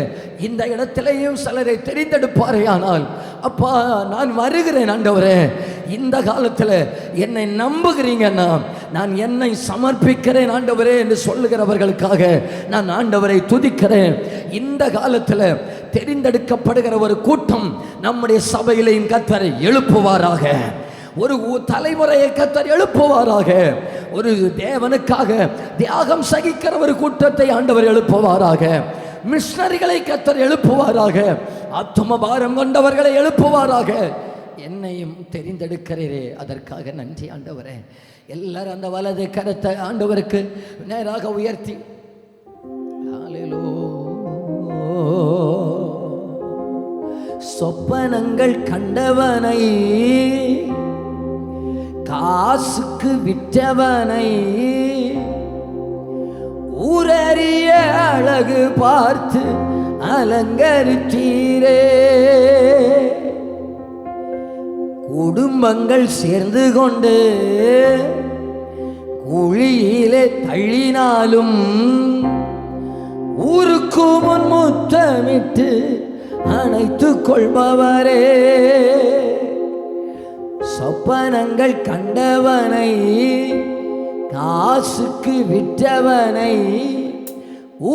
இந்த இடத்திலேயும் சிலரை தெரிந்தெடுப்பாரே. ஆனால் அப்பா, நான் வருகிறேன் ஆண்டவரே, இந்த காலத்தில் என்னை நம்புகிறீங்கன்னா நான் என்னை சமர்ப்பிக்கிறேன் ஆண்டவரே என்று சொல்லுகிறவர்களுக்காக நான் ஆண்டவரை துதிக்கிறேன். இந்த காலத்தில் தெரிந்தெடுக்கப்படுகிற ஒரு கூட்டம் நம்முடைய சபையிலையும் கர்த்தரை எழுப்புவாராக. ஒரு தலைமுறையை கர்த்தர் எழுப்புவாராக. ஒரு தேவனுக்காக தியாகம் சகிக்கிற ஒரு கூட்டத்தை ஆண்டவர் எழுப்புவாராக. மிஷனரிகளை கர்த்தர் எழுப்புவாராக. ஆத்தும பாரம் கொண்டவர்களை எழுப்புவாராக. என்னையும் தெரிந்தெடுக்கிறீரே, அதற்காக நன்றி ஆண்டவரே. எல்லாரும் அந்த வலது கரத்தை ஆண்டவருக்கு நேராக உயர்த்தி, சொப்பனங்கள் கண்டவனை, காசுக்கு விற்றவனை, ஊரறிய அழகு பார்த்து அலங்கரித்தீரே, குடும்பங்கள் சேர்ந்து கொண்டு குழியிலே தள்ளினாலும் ஊருக்கு முன் முத்தமிட்டு அணைத்துக் கொள்பவரே, சொப்பனங்கள் கண்டவனை, காசுக்கு விற்றவனை,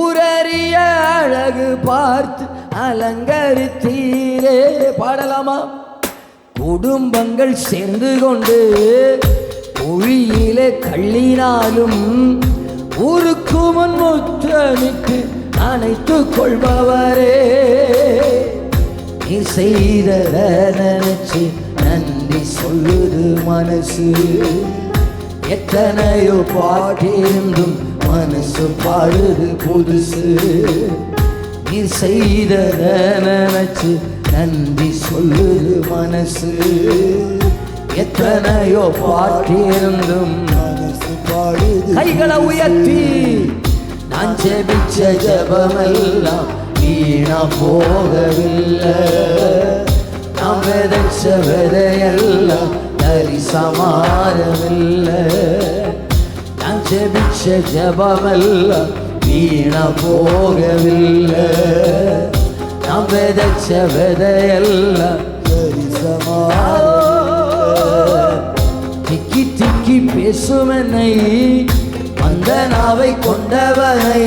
ஊரறிய அழகு பார்த்து அலங்கரித்தீரே. பாடலாமா? குடும்பங்கள் சேர்ந்து கொண்டு குழியிலே தள்ளினாலும் ஊருக்கு முன் முத்தமிட்டு அணைத்துக் கொள்பவரே, நீ செய்தத நினைச்சு நன்றி சொல்லுது மனசு, எத்தனையோ பாட்டிருந்தும் மனசு பாடுது புதுசு. நீ செய்தத நினைச்சு நன்றி சொல்லுது மனசு, எத்தனையோ பாட்டிருந்தும் மனசு பாடுது. கைகளை உயர்த்தி, நான் ஜெபிச்ச ஜெபமெல்லாம் வீணா போகவில்லை, நான் விதைச்ச விதையெல்லாம் தரிசமாறவில்லை, நான் ஜெபிச்ச ஜெபமெல்லாம் வீணா போகவில்லை, நான் விதைச்ச விதையெல்லாம் தரிசமாறவில்லை. திக்கி திக்கி பேசுவனை, அந்த நாவை கொண்டவனை,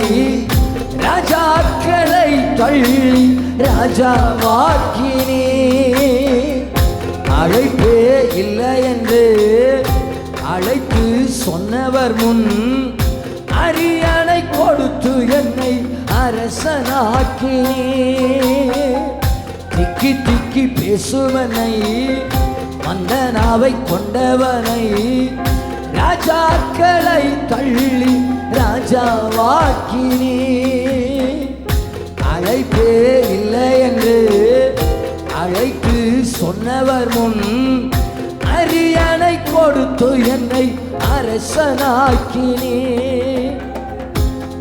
ராஜாக்களை தள்ளி ராஜாவாக்கினே, அழைப்பே இல்லை என்று அழைத்து சொன்னவர் முன் அரியணை கொடுத்து என்னை அரசனாக்கினீர். திக்கி திக்கி பேசுவனை, மந்தனாவை கொண்டவனை, ராஜாக்களை தள்ளி ராஜாவாக்கினீர். அழைப்பே இல்லை என்று அழைத்து சொன்னவர் முன், அரியணை கொடுத்து என்னை அரசனாக்கினீர்.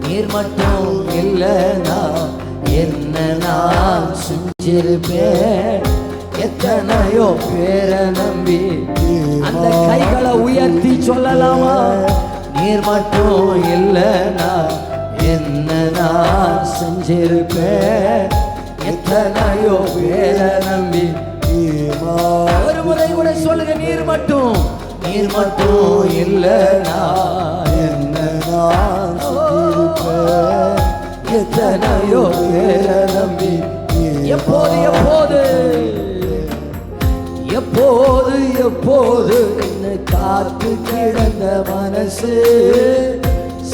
நீர் மட்டும் இல்லைனா என்ன நான் செஞ்சிருப்பேன். எத்தனையோ பேரை நம்பி, அந்த கைகளை உயர்த்தி சொல்லலாமா? நீர் மட்டும் இல்லைனா என்ன நான் செஞ்சிருப்பேன். எத்தனையோ பேரை நம்பி. ஒரு முறை கூட சொல்லுங்க, நீர் மட்டும் இல்லைனா என்ன நான் செஞ்சிருப்பேன். எத்தனையோ பேரை நம்பி. எப்போது எப்போது எப்போது எப்போது என்னை காத்து கிடந்த மனசு,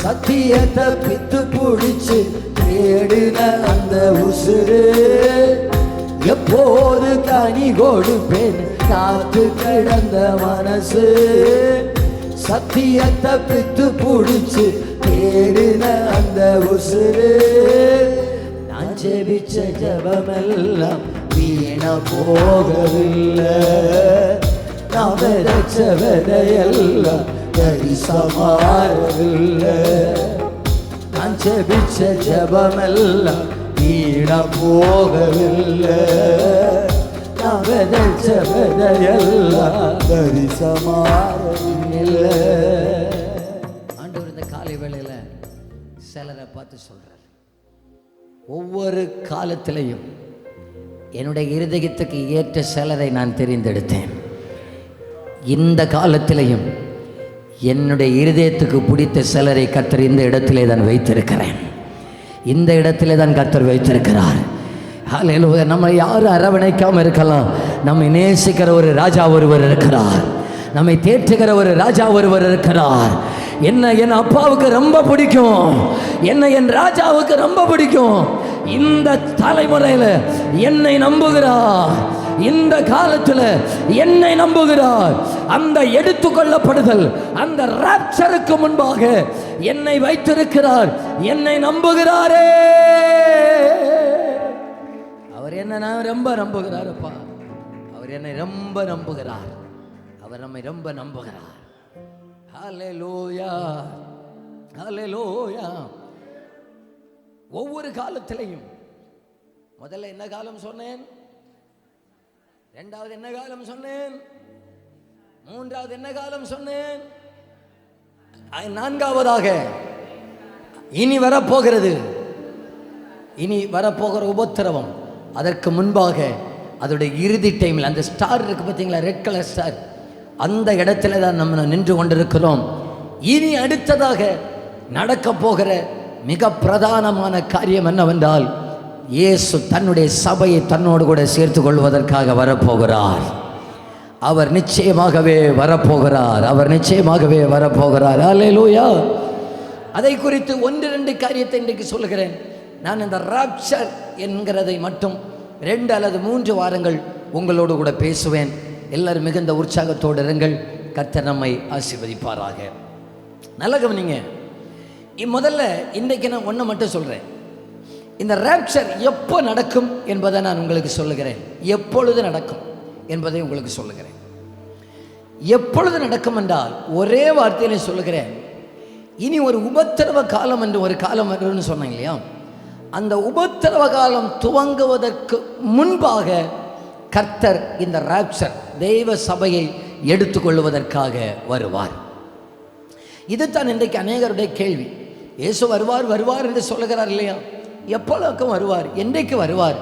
சத்தியத்தை பித்து பிடிச்சு தேடின அந்த உசுறு, எப்போது கனி கொடுப்பேன் காத்து கிடந்த மனசு, சத்தியத்தை பித்து பிடிச்சு தேடின அந்த உசுறு. நான் ஜெபிச்ச ஜெபமெல்லாம் வீண போகவில்லை. நான் விதைச்ச விதையெல்லாம் தரிசமாறவில்லை. நான் ஜெபிச்ச ஜெபமெல்லாம் வீண போகவில்லை. நான் விதைச்ச விதையெல்லாம் தரிசமாறவில்லை. ஆண்டவர் இந்த காலை வேளையில சிலரை பார்த்து சொல்றார், ஒவ்வொரு காலத்திலையும் என்னுடைய இருதயத்துக்கு ஏற்ற சிலரை நான் தெரிந்தெடுத்தேன். இந்த காலத்திலையும் என்னுடைய இருதயத்துக்கு பிடித்த சிலரை கர்த்தர் இந்த இடத்திலே தான் வைத்திருக்கிறேன். இந்த இடத்திலே தான் கர்த்தர் வைத்திருக்கிறார். ஹல்லேலூயா. நம்ம யாரும் அரவணைக்காமல் இருக்கலாம். நம்மை நேசிக்கிற ஒரு ராஜா ஒருவர் இருக்கிறார். நம்மை தேற்றுகிற ஒரு ராஜா ஒருவர் இருக்கிறார். என்ன என் அப்பாவுக்கு ரொம்ப பிடிக்கும், என்ன என் ராஜாவுக்கு ரொம்ப பிடிக்கும். இந்த தலைமுறையில் என்னை நம்புகிறார், இந்த காலத்தில் என்னை நம்புகிறார். அந்த எடுத்துக்கொள்ளப்படுதல், அந்த ராப்சருக்கு முன்பாக என்னை வைத்திருக்கிறார். என்னை நம்புகிறாரே, அவர் என்ன ரொம்ப நம்புகிறாரப்பா. அவர் என்னை ரொம்ப நம்புகிறார். அவர் நம்மை ரொம்ப நம்புகிறார். ஹல்லேலூயா, ஹல்லேலூயா. ஒவ்வொரு காலத்திலையும் முதல்ல என்ன காலம் சொன்னேன், இரண்டாவது என்ன காலம் சொன்னேன், மூன்றாவது என்ன காலம் சொன்னேன், நான்காவதாக இனி வரப்போகிறது, இனி வரப்போகிற உபத்திரவம். அதற்கு முன்பாக அதோடைய இறுதி டைமில் அந்த ஸ்டார் இருக்கு பார்த்தீங்களா, ரெட் கலர் ஸ்டார், அந்த இடத்துல தான் நம்ம நின்று கொண்டிருக்கிறோம். இனி அடுத்ததாக நடக்க போகிற மிக பிரதானமான காரியம் என்னவென்றால், இயேசு தன்னுடைய சபையை தன்னோடு கூட சேர்த்து கொள்வதற்காக வரப்போகிறார். அவர் நிச்சயமாகவே வரப்போகிறார். அவர் நிச்சயமாகவே வரப்போகிறார். அல்லேலூயா. அதை குறித்து ஒன்று ரெண்டு காரியத்தை இன்றைக்கு சொல்லுகிறேன். நான் இந்த ராப்சர் என்கிறதை மட்டும் 2 அல்லது 3 வாரங்கள் உங்களோடு கூட பேசுவேன். எல்லாரும் மிகுந்த உற்சாகத்தோடு இருங்கள். கர்த்தர் நம்மை ஆசீர்வதிப்பாராக. நல்ல கவனிங்க. முதல்ல இன்றைக்கு நான் ஒன்றை மட்டும் சொல்கிறேன். இந்த ராப்சர் எப்போ நடக்கும் என்பதை நான் உங்களுக்கு சொல்லுகிறேன். எப்பொழுது நடக்கும் என்பதை உங்களுக்கு சொல்லுகிறேன். எப்பொழுது நடக்கும் என்றால் ஒரே வார்த்தையில சொல்லுகிறேன். இனி ஒரு உபத்திரவ காலம் என்று ஒரு காலம் வரும்னு சொன்னேன் இல்லையா, அந்த உபத்திரவ காலம் துவங்குவதற்கு முன்பாக கர்த்தர் இந்த ராப்சர் தெய்வ சபையை எடுத்துக்கொள்வதற்காக வருவார். இதுதான் இன்றைக்கு அநேகருடைய கேள்வி. இயேசு வருவார் வருவார் என்று சொல்லுகிறார் இல்லையா, எப்பொழுதுக்கும் வருவார், என்றைக்கு வருவார்,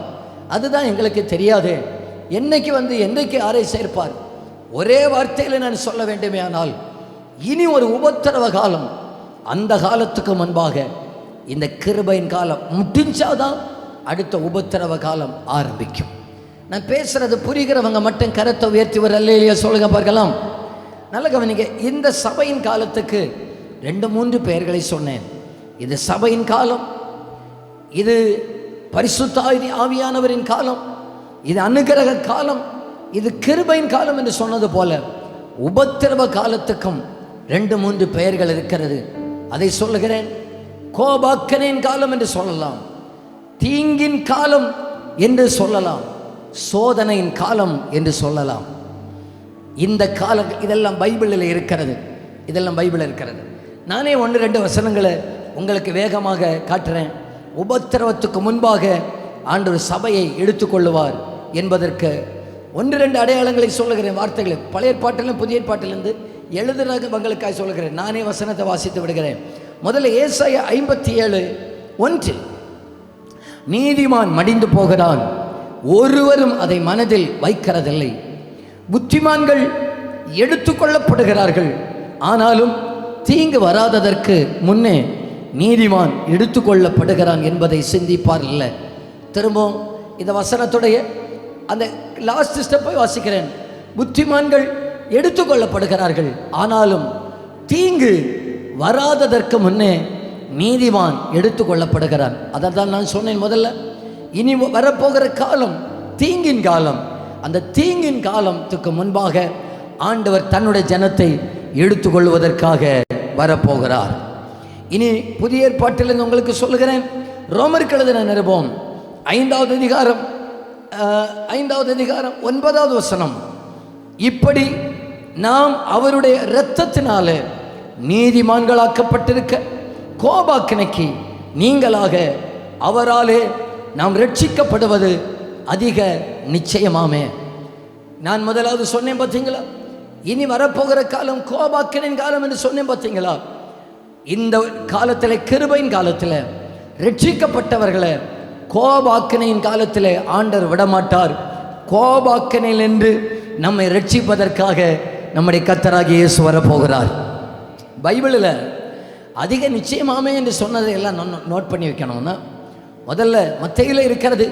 அதுதான் எங்களுக்கு தெரியாது. என்னைக்கு வந்து என்றைக்கு யாரை சேர்ப்பார்? ஒரே வார்த்தையில் நான் சொல்ல வேண்டுமே ஆனால், இனி ஒரு உபத்திரவ காலம். அந்த காலத்துக்கு முன்பாக இந்த கிருபையின் காலம் முடிஞ்சாதான் அடுத்த உபத்திரவ காலம் ஆரம்பிக்கும். நான் பேசுறது புரிகிறவங்க மட்டும் கரத்தை உயர்த்தி ஒரு அல்லேலூயா சொல்லுங்க பார்க்கலாம். நல்ல கவனிங்க. இந்த சபையின் காலத்துக்கு 2-3 பெயர்களை சொன்னேன். இது சபையின் காலம், இது பரிசுத்த ஆவியானவரின் காலம், இது அனுக்கிரக காலம், இது கிருபையின் காலம் என்று சொன்னது போல உபத்திரவ காலத்துக்கும் 2-3 பெயர்கள் இருக்கிறது. அதை சொல்லுகிறேன். கோபாக்கனின் காலம் என்று சொல்லலாம், தீங்கின் காலம் என்று சொல்லலாம், சோதனையின் காலம் என்று சொல்லலாம். இந்த காலம் இதெல்லாம் பைபிளில் இருக்கிறது, இதெல்லாம் பைபிளில் இருக்கிறது. நானே 1-2 வசனங்களை உங்களுக்கு வேகமாக காட்டுறேன். உபத்திரவத்துக்கு முன்பாக ஆண்டவர் சபையை எடுத்துக்கொள்ளுவார் என்பதற்கு 1-2 அடையாளங்களை சொல்லுகிறேன். வார்த்தைகளை பழைய ஏற்பாட்டிலும் புதிய ஏற்பாட்டிலிருந்து எழுதுறவங்களுக்காக சொல்லுகிறேன். நானே வசனத்தை வாசித்து விடுகிறேன். முதல்ல ஏசாயா 57:1, நீதிமான் மடிந்து போகிறான், ஒருவரும் அதை மனதில் வைக்கிறதில்லை. புத்திமான்கள் எடுத்துக்கொள்ளப்படுகிறார்கள், ஆனாலும் தீங்கு வராததற்கு முன்னே நீதிமான் எடுத்துக்கொள்ளப்படுகிறான் என்பதை சிந்திப்பார் இல்லை. திரும்பவும் இந்த வசனத்துடைய அந்த லாஸ்ட் ஸ்டெப்பை வாசிக்கிறேன். புத்திமான்கள் எடுத்துக்கொள்ளப்படுகிறார்கள், ஆனாலும் தீங்கு வராததற்கு முன்னே நீதிமான் எடுத்துக்கொள்ளப்படுகிறான். அதை தான் நான் சொன்னேன் முதல்ல. இனி வரப்போகிற காலம் தீங்கின் காலம். அந்த தீங்கின் காலத்துக்கு முன்பாக ஆண்டவர் தன்னுடைய ஜனத்தை எடுத்துக்கொள்வதற்காக வரப்போகிறார். இனி புதிய ஏற்பாட்டிலிருந்து உங்களுக்கு சொல்லுகிறேன். ரோமருக்கு எழுதின நிருபம் 5வது அதிகாரம் 9வது வசனம், இப்படி நாம் அவருடைய இரத்தத்தினாலே நீதிமான்களாக்கப்பட்டிருக்க கோபாக்கினைக்கு நீங்களாக அவராலே நாம் ரட்சிக்கப்படுவது அதிக நிச்சயமாமே. நான் முதலாவது சொன்னேன் பார்த்தீங்களா, இனி வரப்போகிற காலம் கோபாக்கினின் காலம் என்று சொன்னேன் பார்த்தீங்களா. இந்த காலத்தில், கிருபையின் காலத்தில் ரட்சிக்கப்பட்டவர்களை கோபாக்கினையின் காலத்தில் ஆண்டவர் விடமாட்டார். கோபாக்கினையில் என்று நம்மை ரட்சிப்பதற்காக நம்முடைய கர்த்தராகிய இயேசு வரப்போகிறார். பைபிளில் அதிக நிச்சயமாமே என்று சொன்னதை எல்லாம் நோட் பண்ணி வைக்கணும்னா, முதல்ல மத்தேயுவில் இருக்கிறது,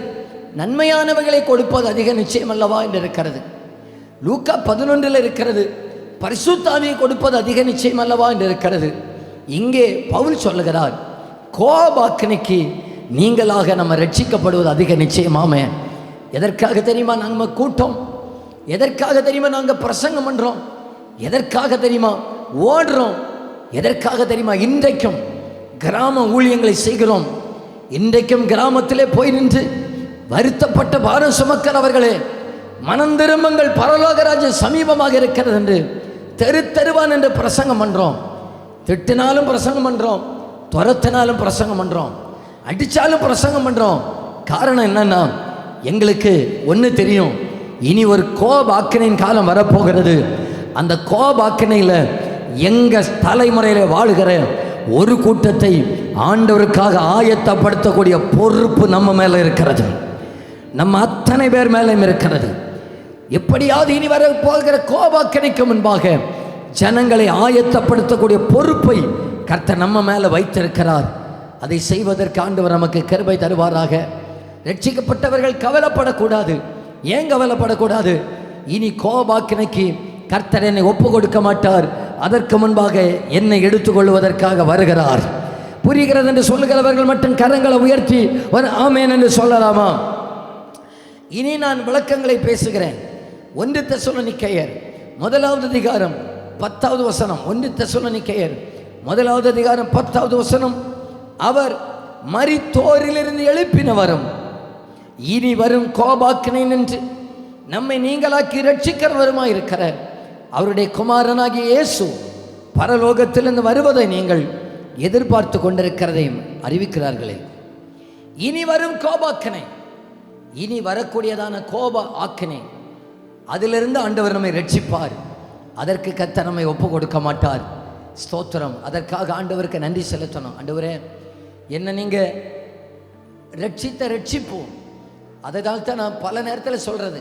நன்மையானவைகளை கொடுப்பது அதிக நிச்சயம் அல்லவா என்று இருக்கிறது. லூக்கா 11 இருக்கிறது, பரிசுத்த ஆவியை கொடுப்பது அதிக நிச்சயம் அல்லவா என்று இருக்கிறது. இங்கே பவுல் சொல்லுகிறார், கோபாக்கினைக்கு நீங்களாக நம்ம ரட்சிக்கப்படுவது அதிக நிச்சயமாமே. எதற்காக தெரியுமா நம்ம கூட்டம்? எதற்காக தெரியுமா நாங்கள் பிரசங்கம் பண்ணுறோம்? எதற்காக தெரியுமா ஓடுறோம்? எதற்காக தெரியுமா இன்றைக்கும் கிராம ஊழியங்களை செய்கிறோம்? இன்றைக்கும் கிராமத்திலே போய் நின்று வருத்தப்பட்ட பாரம் சுமக்கிறவர்களே, மனம் திரும்புங்கள், பரலோக ராஜ்யம் சமீபமாக இருக்கிறது என்று தெரு தெருவான் என்று பிரசங்கம் பண்ணுறோம். திட்டினாலும் பிரசங்கம் பண்ணுறோம், துரத்தினாலும் பிரசங்கம் பண்ணுறோம், அடித்தாலும் பிரசங்கம் பண்ணுறோம். காரணம் என்னன்னா, எங்களுக்கு ஒன்று தெரியும், இனி ஒரு கோபாக்கினையின் காலம் வரப்போகிறது. அந்த கோபாக்கினையில் எங்கள் தலைமுறையில் வாழுகிற ஒரு கூட்டத்தை ஆண்டவருக்காக ஆயத்தப்படுத்தக்கூடிய பொறுப்பு நம்ம மேலே இருக்கிறது, நம்ம அத்தனை பேர் மேலும் இருக்கிறது. எப்படியாவது இனி வர போகிற கோபாக்கினைக்கு முன்பாக ஜனங்களை ஆயத்தப்படுத்தக்கூடிய பொறுப்பை கர்த்தர் நம்ம மேலே வைத்திருக்கிறார். அதை செய்வதற்கு ஆண்டவர் நமக்கு கிருபை தருவாராக. ரட்சிக்கப்பட்டவர்கள் கவலைப்படக்கூடாது. ஏன் கவலைப்படக்கூடாது? இனி கோபாக்கினைக்கு கர்த்தர் என்னை ஒப்பு கொடுக்க மாட்டார், அதற்கு முன்பாக என்னை எடுத்துக்கொள்வதற்காக வருகிறார். புரிகிறது என்று சொல்லுகிறவர்கள் மட்டும் கரங்களை உயர்த்தி ஒரு ஆமேன் என்று சொல்லலாமா? இனி நான் விளக்கங்களை பேசுகிறேன். 1 தெசலோனிக்கேயர் 1வது அதிகாரம் 10வது வசனம். 1 தெசலோனிக்கேயர் 1வது அதிகாரம் 10வது வசனம், அவர் மரித்தோரிலிருந்து எழுப்பினவரும் இனி வரும் கோபாக்கினை நின்று நம்மை நீங்களாக்கி ரட்சிக்கிறவருமாய் இருக்கிற அவருடைய குமாரனாகிய இயேசு பரலோகத்திலிருந்து வருவதை நீங்கள் எதிர்பார்த்து கொண்டிருக்கிறதையும் அறிவிக்கிறார்களே. இனி வரும் கோபாக்கினை, இனி வரக்கூடியதான கோப ஆக்கினை, அதிலிருந்து ஆண்டவர் நம்மை ரட்சிப்பார். அதற்கு கர்த்தர் நம்மை ஒப்பு கொடுக்க மாட்டார். ஸ்தோத்திரம். அதற்காக ஆண்டவருக்கு நன்றி செலுத்தணும். ஆண்டவரே, என்ன நீங்கள் ரட்சித்த ரட்சிப்பு. அதனால் தான் நான் பல நேரத்தில் சொல்கிறது,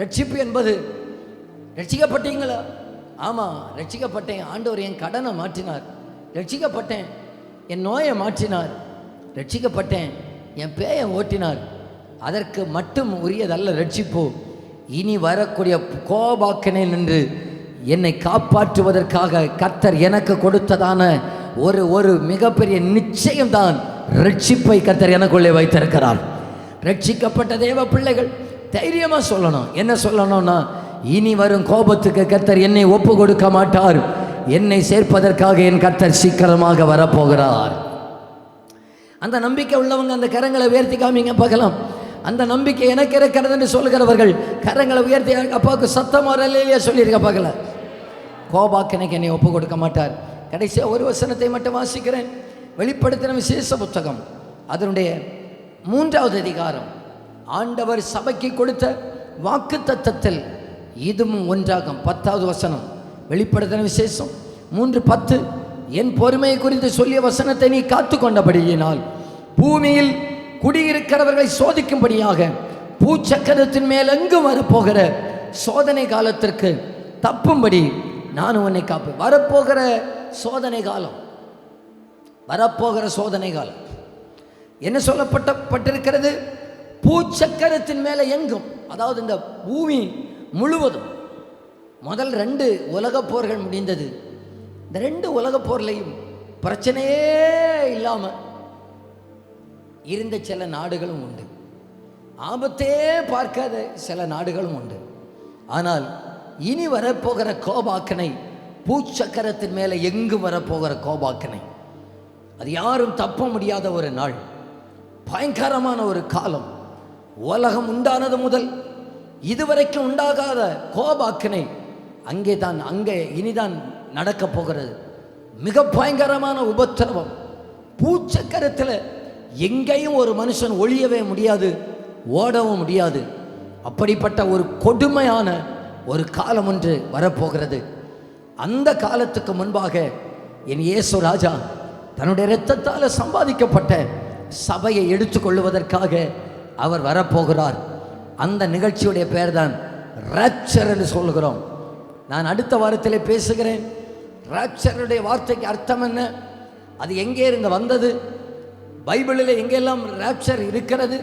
ரட்சிப்பு என்பது ரட்சிக்கப்பட்டீங்களா? ஆமாம், ரட்சிக்கப்பட்டேன். ஆண்டவர் என் கடனை மாற்றினார். ரட்சிக்கப்பட்டேன். என் நோயை மாற்றினார். ரட்சிக்கப்பட்டேன். என் பேயை ஓட்டினார். அதற்கு மட்டும் உரியதல்ல ரட்சிப்பு. இனி வரக்கூடிய கோபாக்கினை நின்று என்னை காப்பாற்றுவதற்காக கர்த்தர் எனக்கு கொடுத்ததான ஒரு மிகப்பெரிய நிச்சயம்தான் ரட்சிப்பை கர்த்தர் எனக்குள்ளே வைத்திருக்கிறார். ரட்சிக்கப்பட்ட தேவ பிள்ளைகள் தைரியமா சொல்லணும். என்ன சொல்லணும்னா, இனி வரும் கோபத்துக்கு கர்த்தர் என்னை ஒப்பு கொடுக்க மாட்டார். என்னை சேர்ப்பதற்காக என் கர்த்தர் சீக்கிரமாக வரப்போகிறார். அந்த நம்பிக்கை உள்ளவங்க அந்த கரங்களை உயர்த்தி காமிங்க பார்க்கலாம். அந்த நம்பிக்கை எனக்கு இருக்கிறது என்று சொல்கிறவர்கள் கரங்களை உயர்த்தி அப்பாவுக்கு சத்தமாக இல்லையா சொல்லியிருக்க பார்க்கல. கோபாக்கனைக்கு என்னை ஒப்பு கொடுக்க மாட்டார். கடைசியாக ஒரு வசனத்தை மட்டும் வாசிக்கிறேன். வெளிப்படுத்தின விசேஷ புத்தகம் அதனுடைய 3வது அதிகாரம். ஆண்டவர் சபைக்கு கொடுத்த வாக்கு தத்தத்தில் இதுவும் ஒன்றாகும். 10வது வசனம். வெளிப்படுத்தின விசேஷம் 3:10. என் பொறுமையை குறித்து சொல்லிய வசனத்தை நீ காத்து கொண்டபடியினால் பூமியில் குடியிருக்கிறவர்களை சோதிக்கும்படியாக பூச்சக்கரத்தின் மேல் எங்கும் வரப்போகிற சோதனை காலத்திற்கு தப்பும்படி நான் உன்னை காப்பேன். வரப்போகிற சோதனை காலம், வரப்போகிற சோதனை காலம் என்ன சொல்லப்பட்டிருக்கிறது? பூச்சக்கரத்தின் மேலே எங்கும், அதாவது இந்த பூமி முழுவதும். முதல் 2 உலகப் போர்கள் முடிந்தது. இந்த 2 உலகப் போர்லையும் பிரச்சனையே இல்லாமல் இருந்த சில நாடுகளும் உண்டு. ஆபத்தே பார்க்காத சில நாடுகளும் உண்டு. ஆனால் இனி வரப்போகிற கோபாக்கனை, பூச்சக்கரத்தின் மேலே எங்கும் வரப்போகிற கோபாக்கனை, அது யாரும் தப்ப முடியாத ஒரு நாள், பயங்கரமான ஒரு காலம். உலகம் உண்டானது முதல் இதுவரைக்கும் உண்டாகாத கோபாக்கனை அங்கே இனிதான் நடக்கப் போகிறது. மிக பயங்கரமான உபத்திரவம். பூச்சக்கரத்தில் எங்கேயும் ஒரு மனுஷன் ஒழியவே முடியாது, ஓடவும் முடியாது. அப்படிப்பட்ட ஒரு கொடுமையான ஒரு காலம் ஒன்று வரப்போகிறது. அந்த காலத்துக்கு முன்பாக என் இயேசு ராஜா தன்னுடைய இரத்தத்தால் சம்பாதிக்கப்பட்ட சபையை எடுத்துக்கொள்வதற்காக அவர் வரப்போகிறார். அந்த நிகழ்ச்சியுடைய பெயர் தான் ராப்சர் என்று சொல்கிறோம். நான் அடுத்த வாரத்திலே பேசுகிறேன். ராப்சருடைய வார்த்தைக்கு அர்த்தம் என்ன, அது எங்கே இருந்து வந்தது, பைபிளில் எங்கெல்லாம் ராப்சர் இருக்கிறது,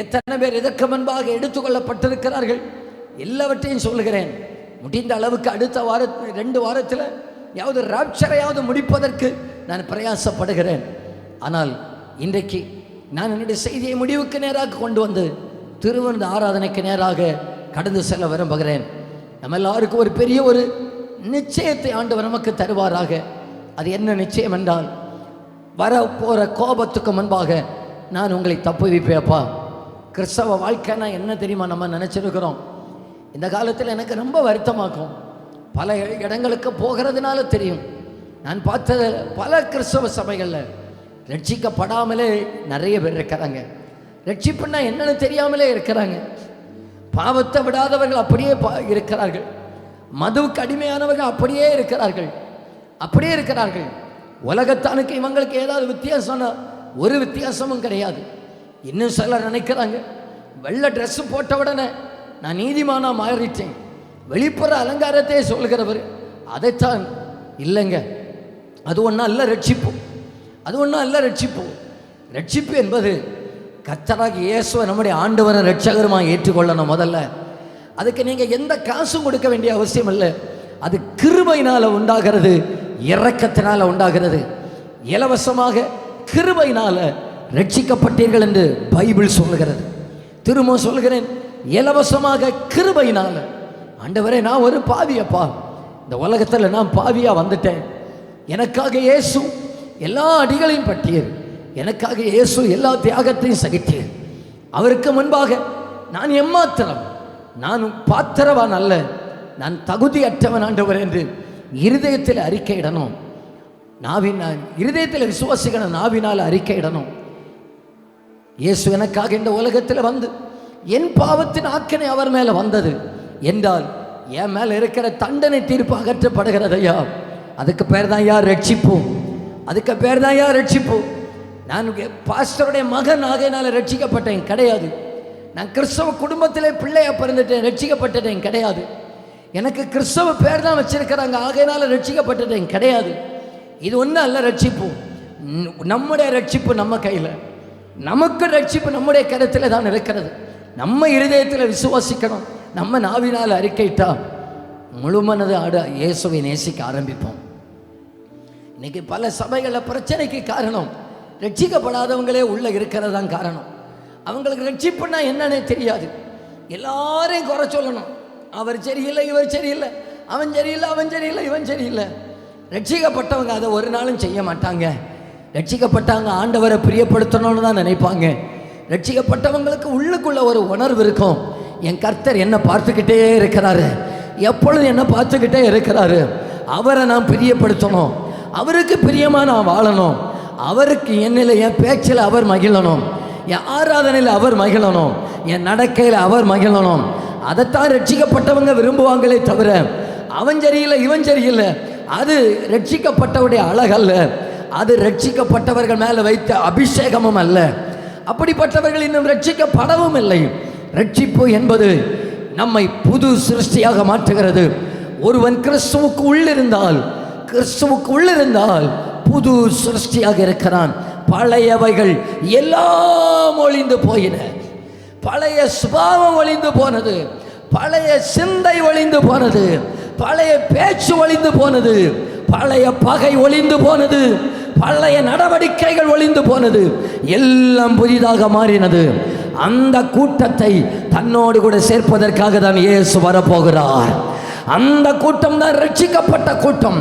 எத்தனை பேர் இதற்கு முன்பாக எடுத்துக்கொள்ளப்பட்டிருக்கிறார்கள், எல்லாவற்றையும் சொல்லுகிறேன். முடிந்த அளவுக்கு அடுத்த 2 வாரத்தில் யாவது ராப்சரையாவது முடிப்பதற்கு நான் பிரயாசப்படுகிறேன். ஆனால் இன்றைக்கு நான் என்னுடைய செய்தியை முடிவுக்கு நேராக கொண்டு வந்து திருவிருந்து ஆராதனைக்கு நேராக கடந்து செல்ல விரும்புகிறேன். நம்ம எல்லாருக்கும் ஒரு பெரிய ஒரு நிச்சயத்தை ஆண்டவர் நமக்கு தருவாராக. அது என்ன நிச்சயம் என்றால், வரப்போகிற கோபத்துக்கு முன்பாக நான் உங்களை தப்புவிப்பேப்பா. கிறிஸ்தவ வாழ்க்கைன்னா என்ன தெரியுமா நம்ம நினச்சிருக்கிறோம். இந்த காலத்தில் எனக்கு ரொம்ப வருத்தமாக்கும். பல இடங்களுக்கு போகிறதுனால தெரியும். நான் பார்த்தது பல கிறிஸ்தவ சபைகளில் ரட்சிக்கப்படாமலே நிறைய பேர் இருக்கிறாங்க. ரட்சிப்புன்னா என்னன்னு தெரியாமலே இருக்கிறாங்க. பாவத்தை விடாதவர்கள் அப்படியே இருக்கிறார்கள். மதுவுக்கு அடிமையானவர்கள் அப்படியே இருக்கிறார்கள். உலகத்தானுக்கு இவங்களுக்கு ஏதாவது வித்தியாசம்னா ஒரு வித்தியாசமும் கிடையாது. இன்னும் சிலர் நினைக்கிறாங்க, வெள்ளை ட்ரெஸ்ஸு போட்ட உடனே நான் நீதிமானா மாறிட்டேன், வெளிப்புற அலங்காரத்தையே சொல்கிறவர் அதைத்தான். இல்லைங்க, அது ஒன்றும் அல்ல ரட்சிப்பு. ரட்சிப்பு என்பது கர்த்தராகிய இயேசுவை நம்முடைய ஆண்டவரும் இரட்சகருமாக ஏற்றுக்கொள்ளணும். முதல்ல அதுக்கு நீங்கள் எந்த காசும் கொடுக்க வேண்டிய அவசியம் இல்லை. அது கிருபையினால் உண்டாகிறது, இரக்கத்தினால் உண்டாகிறது. இலவசமாக கிருபையினால் ரட்சிக்கப்பட்டீர்கள் என்று பைபிள் சொல்லுகிறது. திரும்ப சொல்கிறேன், இலவசமாக கிருபையினால். ஆண்டவரே, நான் ஒரு பாவியப்பா, இந்த உலகத்தில் நான் பாவியாக வந்துட்டேன். எனக்காக இயேசு எல்லா அடிகளையும் பட்டியர், எனக்காக இயேசு எல்லா தியாகத்தையும் சகித்தீர். அவருக்கு முன்பாக நான் எம்மாத்திரம், நான் பாத்திரவான் அல்ல, நான் தகுதியற்றவன் ஆண்டவர் என்று இருதயத்தில் அறிக்கையிடணும். இருதயத்தில் விசுவாசிக்கணும், நாவினால் அறிக்கையிடணும். இயேசு எனக்காக இந்த உலகத்தில் வந்து என் பாவத்தின் ஆக்கினை அவர் மேலே வந்தது என்றால் என் மேலே இருக்கிற தண்டனை தீர்ப்பு அகற்றப்படுகிறது ஐயா. அதுக்கு பேர் தான் யார் ரட்சிப்பு. நான் பாஸ்டருடைய மகன் ஆகையினால ரட்சிக்கப்பட்டேன் கிடையாது. நான் கிறிஸ்தவ குடும்பத்திலே பிள்ளையா பிறந்துட்டேன், ரட்சிக்கப்பட்டேன் கிடையாது. எனக்கு கிறிஸ்தவ பேர் தான் வச்சிருக்கிறாங்க ஆகையினால ரட்சிக்கப்பட்டேன் கிடையாது. இது ஒன்றும் அல்ல ரட்சிப்பு. நம்முடைய ரட்சிப்பு நம்ம கையில், நமக்கு ரட்சிப்பு நம்முடைய கருத்தில் தான் இருக்கிறது. நம்ம இருதயத்தில் விசுவாசிக்கணும், நம்ம நாவினால் அறிக்கையிட்டா முழுமனது இயேசுவை நேசிக்க ஆரம்பிப்போம். இன்னைக்கு பல சபைகளில் பிரச்சனைக்கு காரணம் ரட்சிக்கப்படாதவங்களே உள்ள இருக்கிறது தான் காரணம். அவங்களுக்கு ரட்சிப்புன்னா என்னன்னே தெரியாது. எல்லாரையும் குறை சொல்லணும். அவர் சரியில்லை, இவர் சரியில்லை, அவன் சரியில்லை, அவன் சரியில்லை, இவன் சரியில்லை. ரட்சிக்கப்பட்டவங்க அதை ஒரு நாளும் செய்ய மாட்டாங்க. ரட்சிக்கப்பட்டாங்க ஆண்டவரை பிரியப்படுத்தணும்னு தான் நினைப்பாங்க. ரட்சிக்கப்பட்டவங்களுக்கு உள்ளுக்குள்ள ஒரு உணர்வு இருக்கும், என் கர்த்தர் என்ன பார்த்துக்கிட்டே இருக்கிறாரு, எப்பொழுதும் என்ன பார்த்துக்கிட்டே இருக்கிறாரு, அவரை நான் பிரியப்படுத்தணும், அவருக்கு பிரியமாக நான் வாழணும், அவருக்கு என்னில் என் பேச்சில் அவர் மகிழணும், என் ஆராதனையில் அவர் மகிழணும், என் நடக்கையில் அவர் மகிழணும். அதைத்தான் ரட்சிக்கப்பட்டவங்க விரும்புவாங்களே தவிர அவன் சரியில்லை, இவன் சரியில்லை, அது ரட்சிக்கப்பட்டவருடைய அழகல்ல, அது ரட்சிக்கப்பட்டவர்கள் மேலே வைத்த அபிஷேகமும் அல்ல. அப்படிப்பட்டவர்கள் இன்னும் ரட்சிக்கப்படவும் இல்லை. ரட்சிப்பு என்பது நம்மை புது சிருஷ்டியாக மாற்றுகிறது. ஒருவன் கிறிஸ்துவுக்கு உள்ளிருந்தால் புது சிருஷ்டியாக இருக்கிறான். பழையவைகள் எல்லாம் ஒளிந்து போயின, பழைய சுபாவம் ஒளிந்து போனது, பழைய சிந்தை ஒளிந்து போனது, பழைய பேச்சு ஒளிந்து போனது, பழைய பகை ஒளிந்து போனது, பழைய நடவடிக்கைகள் ஒளிந்து போனது, எல்லாம் புதிதாக மாறினது. அந்த கூட்டத்தை தன்னோடு கூட சேர்ப்பதற்காக தான் இயேசு வரப்போகிறார். அந்த கூட்டம் தான் ரட்சிக்கப்பட்ட கூட்டம்.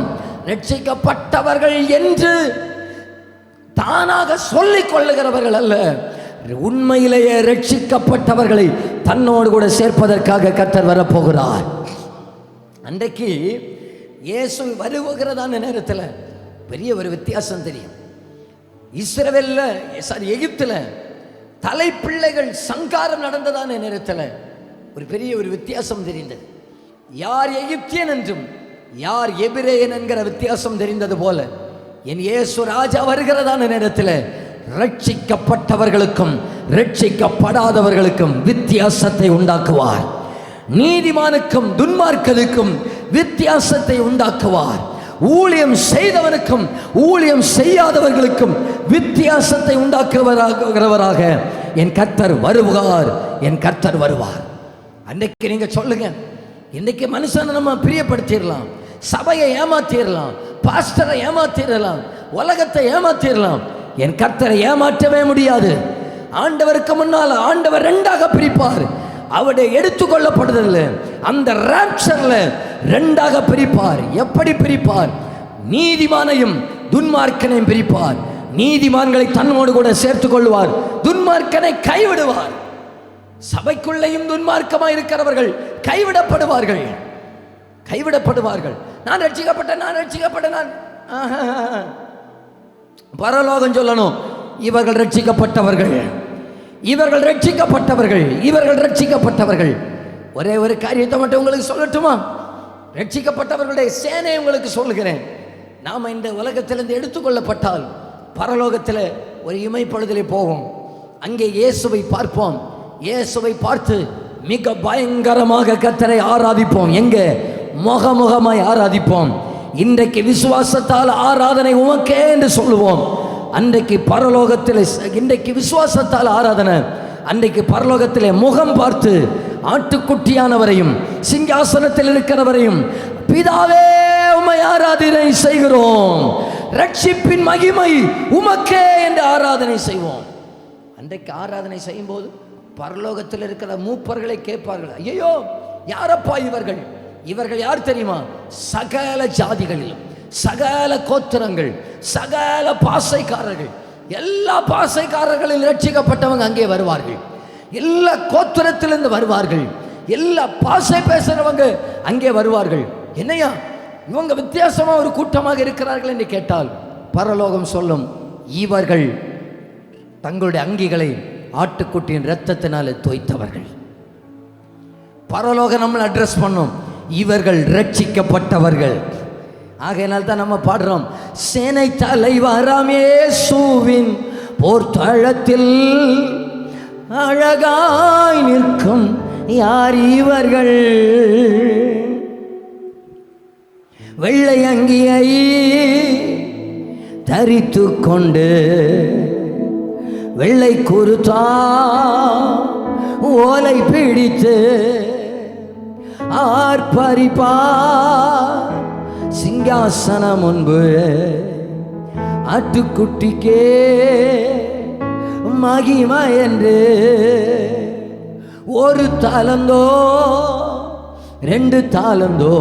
ரட்சிக்கப்பட்டவர்கள் என்று தானாக சொல்லிக் கொள்ளுகிறவர்கள் அல்ல, உண்மையிலேயே ரட்சிக்கப்பட்டவர்களை தன்னோடு கூட சேர்ப்பதற்காக கர்த்தர் வரப்போகிறார். அன்றைக்கு இயேசு வருகிறதான நேரத்தில் பெரிய ஒரு வித்தியாசம் தெரியும். எகிப்தில் தலைப்பிள்ளைகள் சங்காரம் நடந்ததான நேரத்தில் ஒரு பெரிய ஒரு வித்தியாசம் தெரிந்தது. யார் எகிப்தியன் என்றும் யார் எபிரேயன் என்கிற வித்தியாசம் தெரிந்தது போல என் இயேசு ராஜா வருகிறதான நேரத்தில் ரட்சிக்கப்பட்டவர்களுக்கும் ரட்சிக்கப்படாதவர்களுக்கும் வித்தியாசத்தை உண்டாக்குவார். நீதிமானுக்கும் துன்மார்க்கனுக்கும் வித்தியாசத்தை உண்டாக்குவார். ஊழியம் செய்தவனுக்கும் ஊழியம் செய்யாதவர்களுக்கும் வித்தியாசத்தை உண்டாக்குகிறவராக என் கர்த்தர் வருவார், என் கர்த்தர் வருவார். அன்றைக்கு நீங்க சொல்லுங்க, இன்னைக்கு மனுஷனை நம்ம பிரியப்படுத்திடலாம், சபையை ஏமாத்திடலாம், பாஸ்டரை ஏமாத்திடலாம், உலகத்தை ஏமாத்திடலாம், என் கர்த்தரை ஏமாற்றவே முடியாது. ஆண்டவருக்கு முன்னால் ஆண்டவர் ரெண்டாக பிரிப்பார். அவருடைய எடுத்துக்கொள்ளப்படுதல் அந்த ராப்சர்ல ரெண்டாக பிரிப்பார். எப்படி பிரிப்பார்? நீதிமானையும் துன்மார்க்கனையும் பிரிப்பார். நீதிமான்களை தன்னோடு கூட சேர்த்துக் கொள்வார், துன்மார்க்கனை கைவிடுவார். சபைக்குள்ளேயும் துன்மார்க்கமாக இருக்கிறவர்கள் கைவிடப்படுவார்கள். நான் ரட்சிக்கப்பட்ட பரலோகம் சொல்லணும், இவர்கள் ரட்சிக்கப்பட்டவர்கள். ஒரே ஒரு காரியத்தை மட்டும் உங்களுக்கு சொல்லட்டுமா? ரட்சிக்கப்பட்டவர்களுடைய சேனை உங்களுக்கு சொல்லுகிறேன். நாம் இந்த உலகத்திலிருந்து எடுத்துக்கொள்ளப்பட்டால் பரலோகத்தில் ஒரு இமைப்பொழுதிலே போவோம். அங்கே இயேசுவை பார்ப்போம். இயேசுவை பார்த்து மிக பயங்கரமாக கர்த்தரை ஆராதிப்போம். எங்கே? முகமுகமாய் ஆராதிப்போம். இன்றைக்கு விசுவாசத்தால் ஆராதனை உமக்கே என்று சொல்லுவோம். அன்றைக்கு பரலோகத்தில், இன்றைக்கு விசுவாசத்தால் ஆராதனை, அன்றைக்கு பரலோகத்திலே முகம் பார்த்து ஆட்டுக்குட்டியானவரையும் சிங்காசனத்தில் இருக்கிறவரையும் பிதாவே உம்மை ஆராதனை செய்கிறோம், ரட்சிப்பின் மகிமை உமக்கே என்று ஆராதனை செய்வோம். அன்றைக்கு ஆராதனை செய்யும் போது பரலோகத்தில் இருக்கிற மூப்பர்களை கேட்பார்கள், ஐயோ யாரப்பா இவர்கள்? இவர்கள் யார் தெரியுமா? சகல ஜாதிகளிலும், சகல கோத்திரங்கள், சகல பாசைக்காரர்கள், எல்லா பாசைக்காரர்களில் ரட்சிக்கப்பட்டவங்க அங்கே வருவார்கள். எல்லா கோத்திரத்திலிருந்து வருவார்கள். எல்லா பாசை பேசுறவங்க அங்கே வருவார்கள். என்னையா இவங்க வித்தியாசமா ஒரு கூட்டமாக இருக்கிறார்கள் என்று கேட்டால் பரலோகம் சொல்லும், இவர்கள் தங்களுடைய அங்கிகளை ஆட்டுக்குட்டியின் இரத்தத்தினாலே தோய்த்தவர்கள். பரலோகம் நம்மளை அட்ரஸ் பண்ணும், இவர்கள் ரட்சிக்கப்பட்டவர்கள். ஆகையினால் தான் நம்ம பாடுறோம், சேனை தலைவராம் இயேசுவின் போர்த்தளத்தில் அழகாய் நிற்கும் யார் இவர்கள்? வெள்ளை அங்கியை தரித்து கொண்டு வெள்ளை குருத்தா ஓலை பிடித்து ஆர்ப்பரிப்பார் சிங்காசனம் முன்பு ஆட்டுக்குட்டிக்கே மகிமை என்று. ஒரு தாலந்தோ 2 தாலந்தோ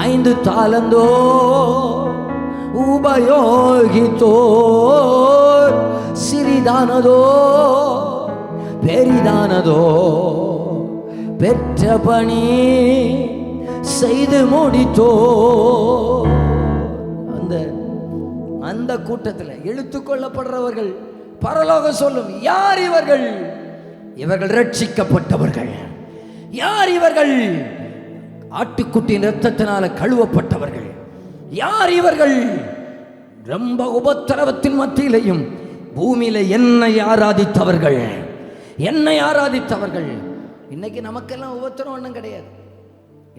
5 தாலந்தோ உபயோகித்தோர், சிறிதானதோ பெரிதானதோ பெற்ற பணி செய்து முடித்தோ. அந்த கூட்டத்தில் இழுத்துக்கொள்ளப்படுறவர்கள் பரலோகம் சொல்லும், யார் இவர்கள்? இவர்கள் ரட்சிக்கப்பட்டவர்கள். யார் இவர்கள்? ஆட்டுக்குட்டியின் இரத்தத்தினால கழுவப்பட்டவர்கள். யார் இவர்கள்? ரொம்ப உபத்திரவத்தின் மத்தியிலையும் பூமியில என்னை ஆராதித்தவர்கள். என்னை ஆராதித்தவர்கள். இன்னைக்கு நமக்கெல்லாம் உபத்திரம் ஒன்றும் கிடையாது.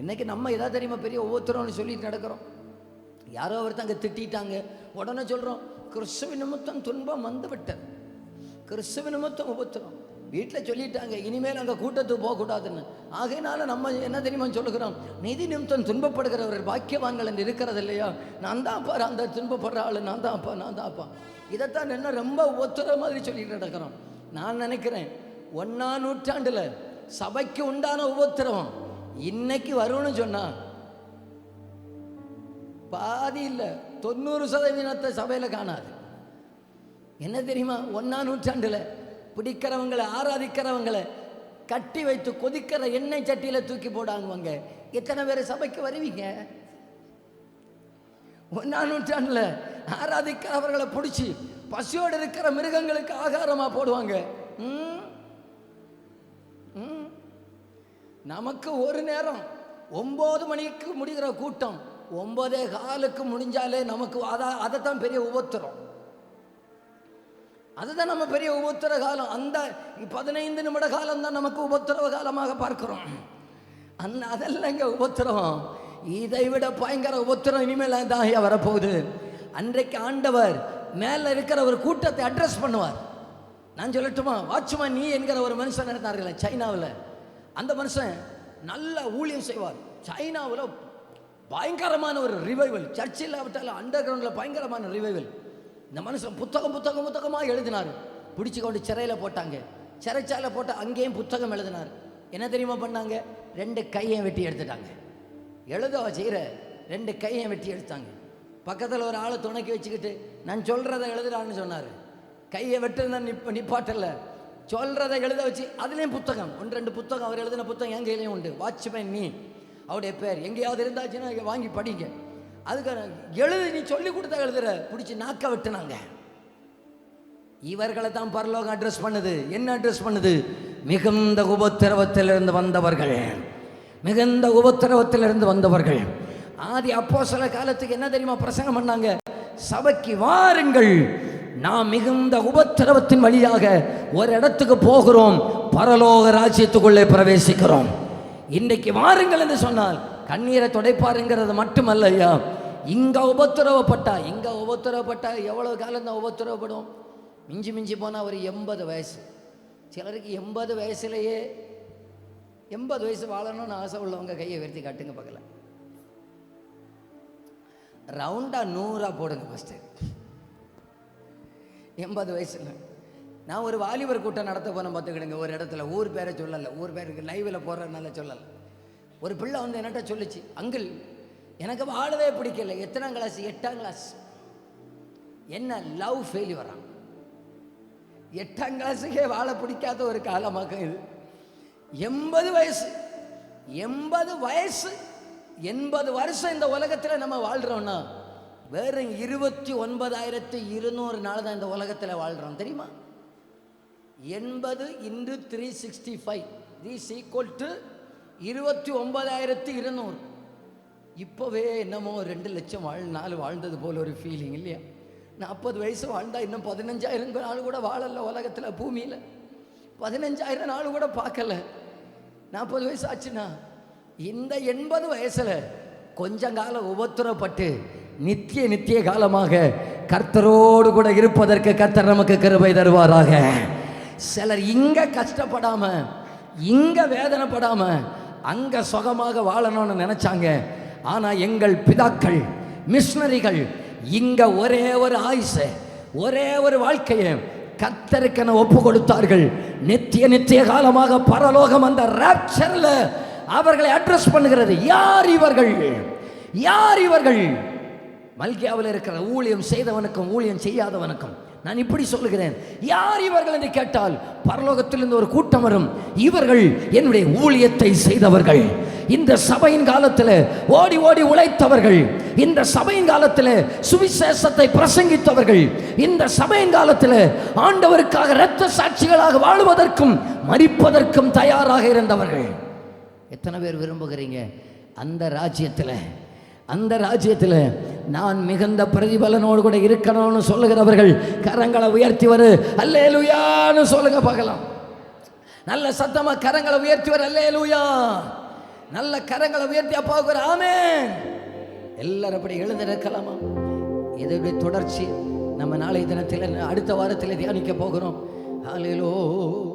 இன்னைக்கு நம்ம எதாவது தெரியுமா பெரிய உபத்திரம்னு சொல்லிட்டு நடக்கிறோம். யாரோ ஒருத்தங்க திட்டாங்க, உடனே சொல்றோம் கிறிஸ்துவ நிமித்தம் துன்பம் வந்து விட்டது, கிறிஸ்துவ நிமித்தம் உபத்திரம். வீட்டில் சொல்லிட்டாங்க இனிமேல் அங்கே கூட்டத்துக்கு போகக்கூடாதுன்னு. ஆகையினால நம்ம என்ன தெரியுமா சொல்லுகிறோம், நிதி நிமித்தம் துன்பப்படுகிறவர்கள் பாக்கியவான்கள் என்று இருக்கிறது இல்லையா? நான் தான் அப்பா அந்த துன்பப்படுற ஆளு, நான் தான் அப்பா, நான் தான் அப்பா. இதைத்தான் என்ன ரொம்ப ஒத்துற மாதிரி சொல்லிட்டு நடக்கிறோம். நான் நினைக்கிறேன் 1ஆம் நூற்றாண்டுல சபைக்கு உண்டான உபத்திரவம் இன்னைக்கு வரும்னு சொன்னா பாதி இல்லை, 90% சபையில காணாது. என்ன தெரியுமா? 1ஆம் நூற்றாண்டுல பிடிக்கிறவங்களை ஆராதிக்கிறவங்களை கட்டி வைத்து கொதிக்கிற எண்ணெய் சட்டியில தூக்கி போடாங்குவாங்க. எத்தனை பேர் சபைக்கு வருவீங்க? 1ஆம் நூற்றாண்டுல ஆராதிக்கிறவர்களை பிடிச்சி பசியோடு இருக்கிற மிருகங்களுக்கு ஆகாரமா போடுவாங்க. நமக்கு ஒரு நேரம் 9 மணிக்கு முடிகிற கூட்டம் 9:15 முடிஞ்சாலே நமக்கு அதைத்தான் பெரிய உபத்திரம். அதுதான் நம்ம பெரிய உபத்திர காலம். அந்த 15 நிமிட காலம் தான் நமக்கு உபத்திரவ காலமாக பார்க்கிறோம். அதெல்லாம் இங்க உபத்திரம். இதை விட பயங்கர உபத்திரம் இனிமேல் தான் வரப்போகுது. அன்றைக்கு ஆண்டவர் மேல இருக்கிற ஒரு கூட்டத்தை அட்ரஸ் பண்ணுவார். நான் சொல்லட்டுமா? வாட்ச்மேன் நீ என்கிற ஒரு மனுஷன் இருந்தார்கள் சைனாவில். அந்த மனுஷன் நல்ல ஊழியம் செய்வார். சைனாவில் பயங்கரமான ஒரு ரிவைவல், சர்ச்சில் விட்டால அண்டர் கிரவுண்டில் பயங்கரமான ரிவைவல். இந்த மனுஷன் புத்தகமாக எழுதினார். பிடிச்சி கொண்டு சிறையில் போட்டாங்க. சிறைச்சாலை போட்டு அங்கேயும் புத்தகம் எழுதினார். என்ன தெரியுமா பண்ணாங்க? 2 கையை வெட்டி எடுத்துட்டாங்க. எழுத செய்கிற 2 கையை வெட்டி எடுத்தாங்க. பக்கத்தில் ஒரு ஆளை துணைக்கி வச்சுக்கிட்டு நான் சொல்கிறத எழுதுறான்னு சொன்னார். கையை வெட்டுனா நிப்பாட்டல, சொல்கிறத எழுத வச்சு அதுலேயும் புத்தகம் 1-2 புத்தகம், அவர் எழுதின புத்தகம் என் கையிலையும் உண்டு. வாட்ச்மேன் நீ அவருடைய பேர் எங்கேயாவது இருந்தாச்சுன்னா வாங்கி படிங்க. அதுக்கான எழுது நீ சொல்லி கொடுத்தா எழுதுற. பிடிச்சி நாக்க வெட்டுனாங்க. இவர்களை தான் பரலோகம் அட்ரஸ் பண்ணுது. என்ன அட்ரஸ் பண்ணுது? மிகுந்த உபத்திரவத்திலிருந்து வந்தவர்கள், மிகுந்த உபத்திரவத்திலிருந்து வந்தவர்கள். ஆதி அப்போஸ்தல காலத்துக்கு என்ன தெரியுமா பிரசங்கம் பண்ணாங்க? சபைக்கு வாருங்கள், நாம் மிகுந்த உபத்திரவத்தின் வழியாக ஒரு இடத்துக்கு போகிறோம், பரலோக ராஜ்யத்துக்குள்ளே பிரவேசிக்கிறோம். இன்றைக்கு வாருங்கள் என்று சொன்னால் கண்ணீரை துடைப்பாருங்கிறது மட்டுமல்லையா, இங்க உபத்திரவப்பட்டா எவ்வளவு காலம் தான் உபத்திரவப்படும்? மிஞ்சி மிஞ்சி போனால் ஒரு 80 வயசு. சிலருக்கு 80 வயசுலேயே 80 வயசு வாழணும்னு ஆசை உள்ளவங்க கையை உயர்த்தி காட்டுங்க பார்க்கல. ரவுண்டா 100 போடுங்க ஃபஸ்ட்டு. 80 வயசுல நான் ஒரு வாலிபர் கூட்டம் நடத்த போனேன் பார்த்துக்கிடுங்க. ஒரு இடத்துல ஊர் பேரை சொல்லலை, ஊர் பேருக்கு லைவில் போடுறதுனால சொல்லலை. ஒரு பிள்ளை வந்து என்கிட்ட சொல்லிச்சு, அங்கிள் எனக்கு வாழவே பிடிக்கல. எத்தனாம் கிளாஸ்? 8ஆம் கிளாஸ். என்ன லவ் ஃபெயிலியரான்? 8ஆம் கிளாஸுக்கே வாழ பிடிக்காத ஒரு காலமாக இது. 80 வயசு 80 வருஷம் இந்த உலகத்தில் நம்ம வாழ்கிறோம்னா வெறும் 29,200 நாள் தான் இந்த உலகத்தில் வாழ்கிறோம். தெரியுமா? 80 × 365 இஸ் ஈக்குவல் டு 29,200. இப்போவே என்னமோ 2 லட்சம் நாள் வாழ்ந்தது போல ஒரு ஃபீலிங் இல்லையா? 40 வயசு வாழ்ந்தா இன்னும் 15,000 நாள் கூட வாழல உலகத்தில், பூமியில் 15,000 நாள் கூட பார்க்கல. 40 வயசு ஆச்சுன்னா இந்த 80 வயசுல கொஞ்சம் காலம் உபத்திரப்பட்டு நித்திய காலமாக கர்த்தரோடு கூட இருப்பதற்கு கர்த்தர் நமக்கு கிருபை தருவாராக. சிலர் இங்க கஷ்டப்படாம, இங்க வேதனைப்படாம, அங்க சுகமாக வாழணும்னு நினைச்சாங்க. ஆனா எங்கள் பிதாக்கள் மிஷனரிகள் இங்க ஒரே ஒரு ஆயுசு, ஒரே ஒரு வாழ்க்கையை கர்த்தருக்கென ஒப்பு கொடுத்தார்கள். நித்திய காலமாக பரலோகம் அந்த ராப்சர்ல அவர்களை அட்ரஸ் பண்ணுகிறது. யார் இவர்கள்? யார் இவர்கள்? மல்கியாவில் இருக்கிற ஊழியம் செய்தவனுக்கும் ஊழியம் செய்யாதவனுக்கும் நான் இப்படி சொல்லுகிறேன், யார் இவர்கள் என்று கேட்டால் பரலோகத்திலிருந்து ஒரு கூட்டம் வரும். இவர்கள் என்னுடைய ஊழியத்தை செய்தவர்கள், இந்த சபையின் காலத்தில் ஓடி ஓடி உழைத்தவர்கள், இந்த சபையின் காலத்தில் சுவிசேஷத்தை பிரசங்கித்தவர்கள், இந்த சபையின் காலத்தில் ஆண்டவருக்காக இரத்த சாட்சிகளாக வாழ்வதற்கும் மரிப்பதற்கும் தயாராக இருந்தவர்கள். எத்தனை பேர் விரும்புகிறீங்க அந்த ராஜ்யத்தில் நான் மிகுந்த பிரதிபலனோடு கூட இருக்கணும்னு சொல்லுகிறவர்கள் கரங்களை உயர்த்தி வரு அல்லேலூயான்னு சொல்லுங்க பார்க்கலாம். நல்ல சத்தமா கரங்களை உயர்த்தி வரு அல்லேலூயா. நல்ல கரங்களை உயர்த்தி அப்பாவுக்கு ஒரு ஆமென். எல்லாரும் அப்படி எழுந்திருக்கலாமா? இதோடைய தொடர்ச்சி நம்ம நாளை தினத்தில் அடுத்த வாரத்தில் தியானிக்க போகிறோம். அல்லேலூயா.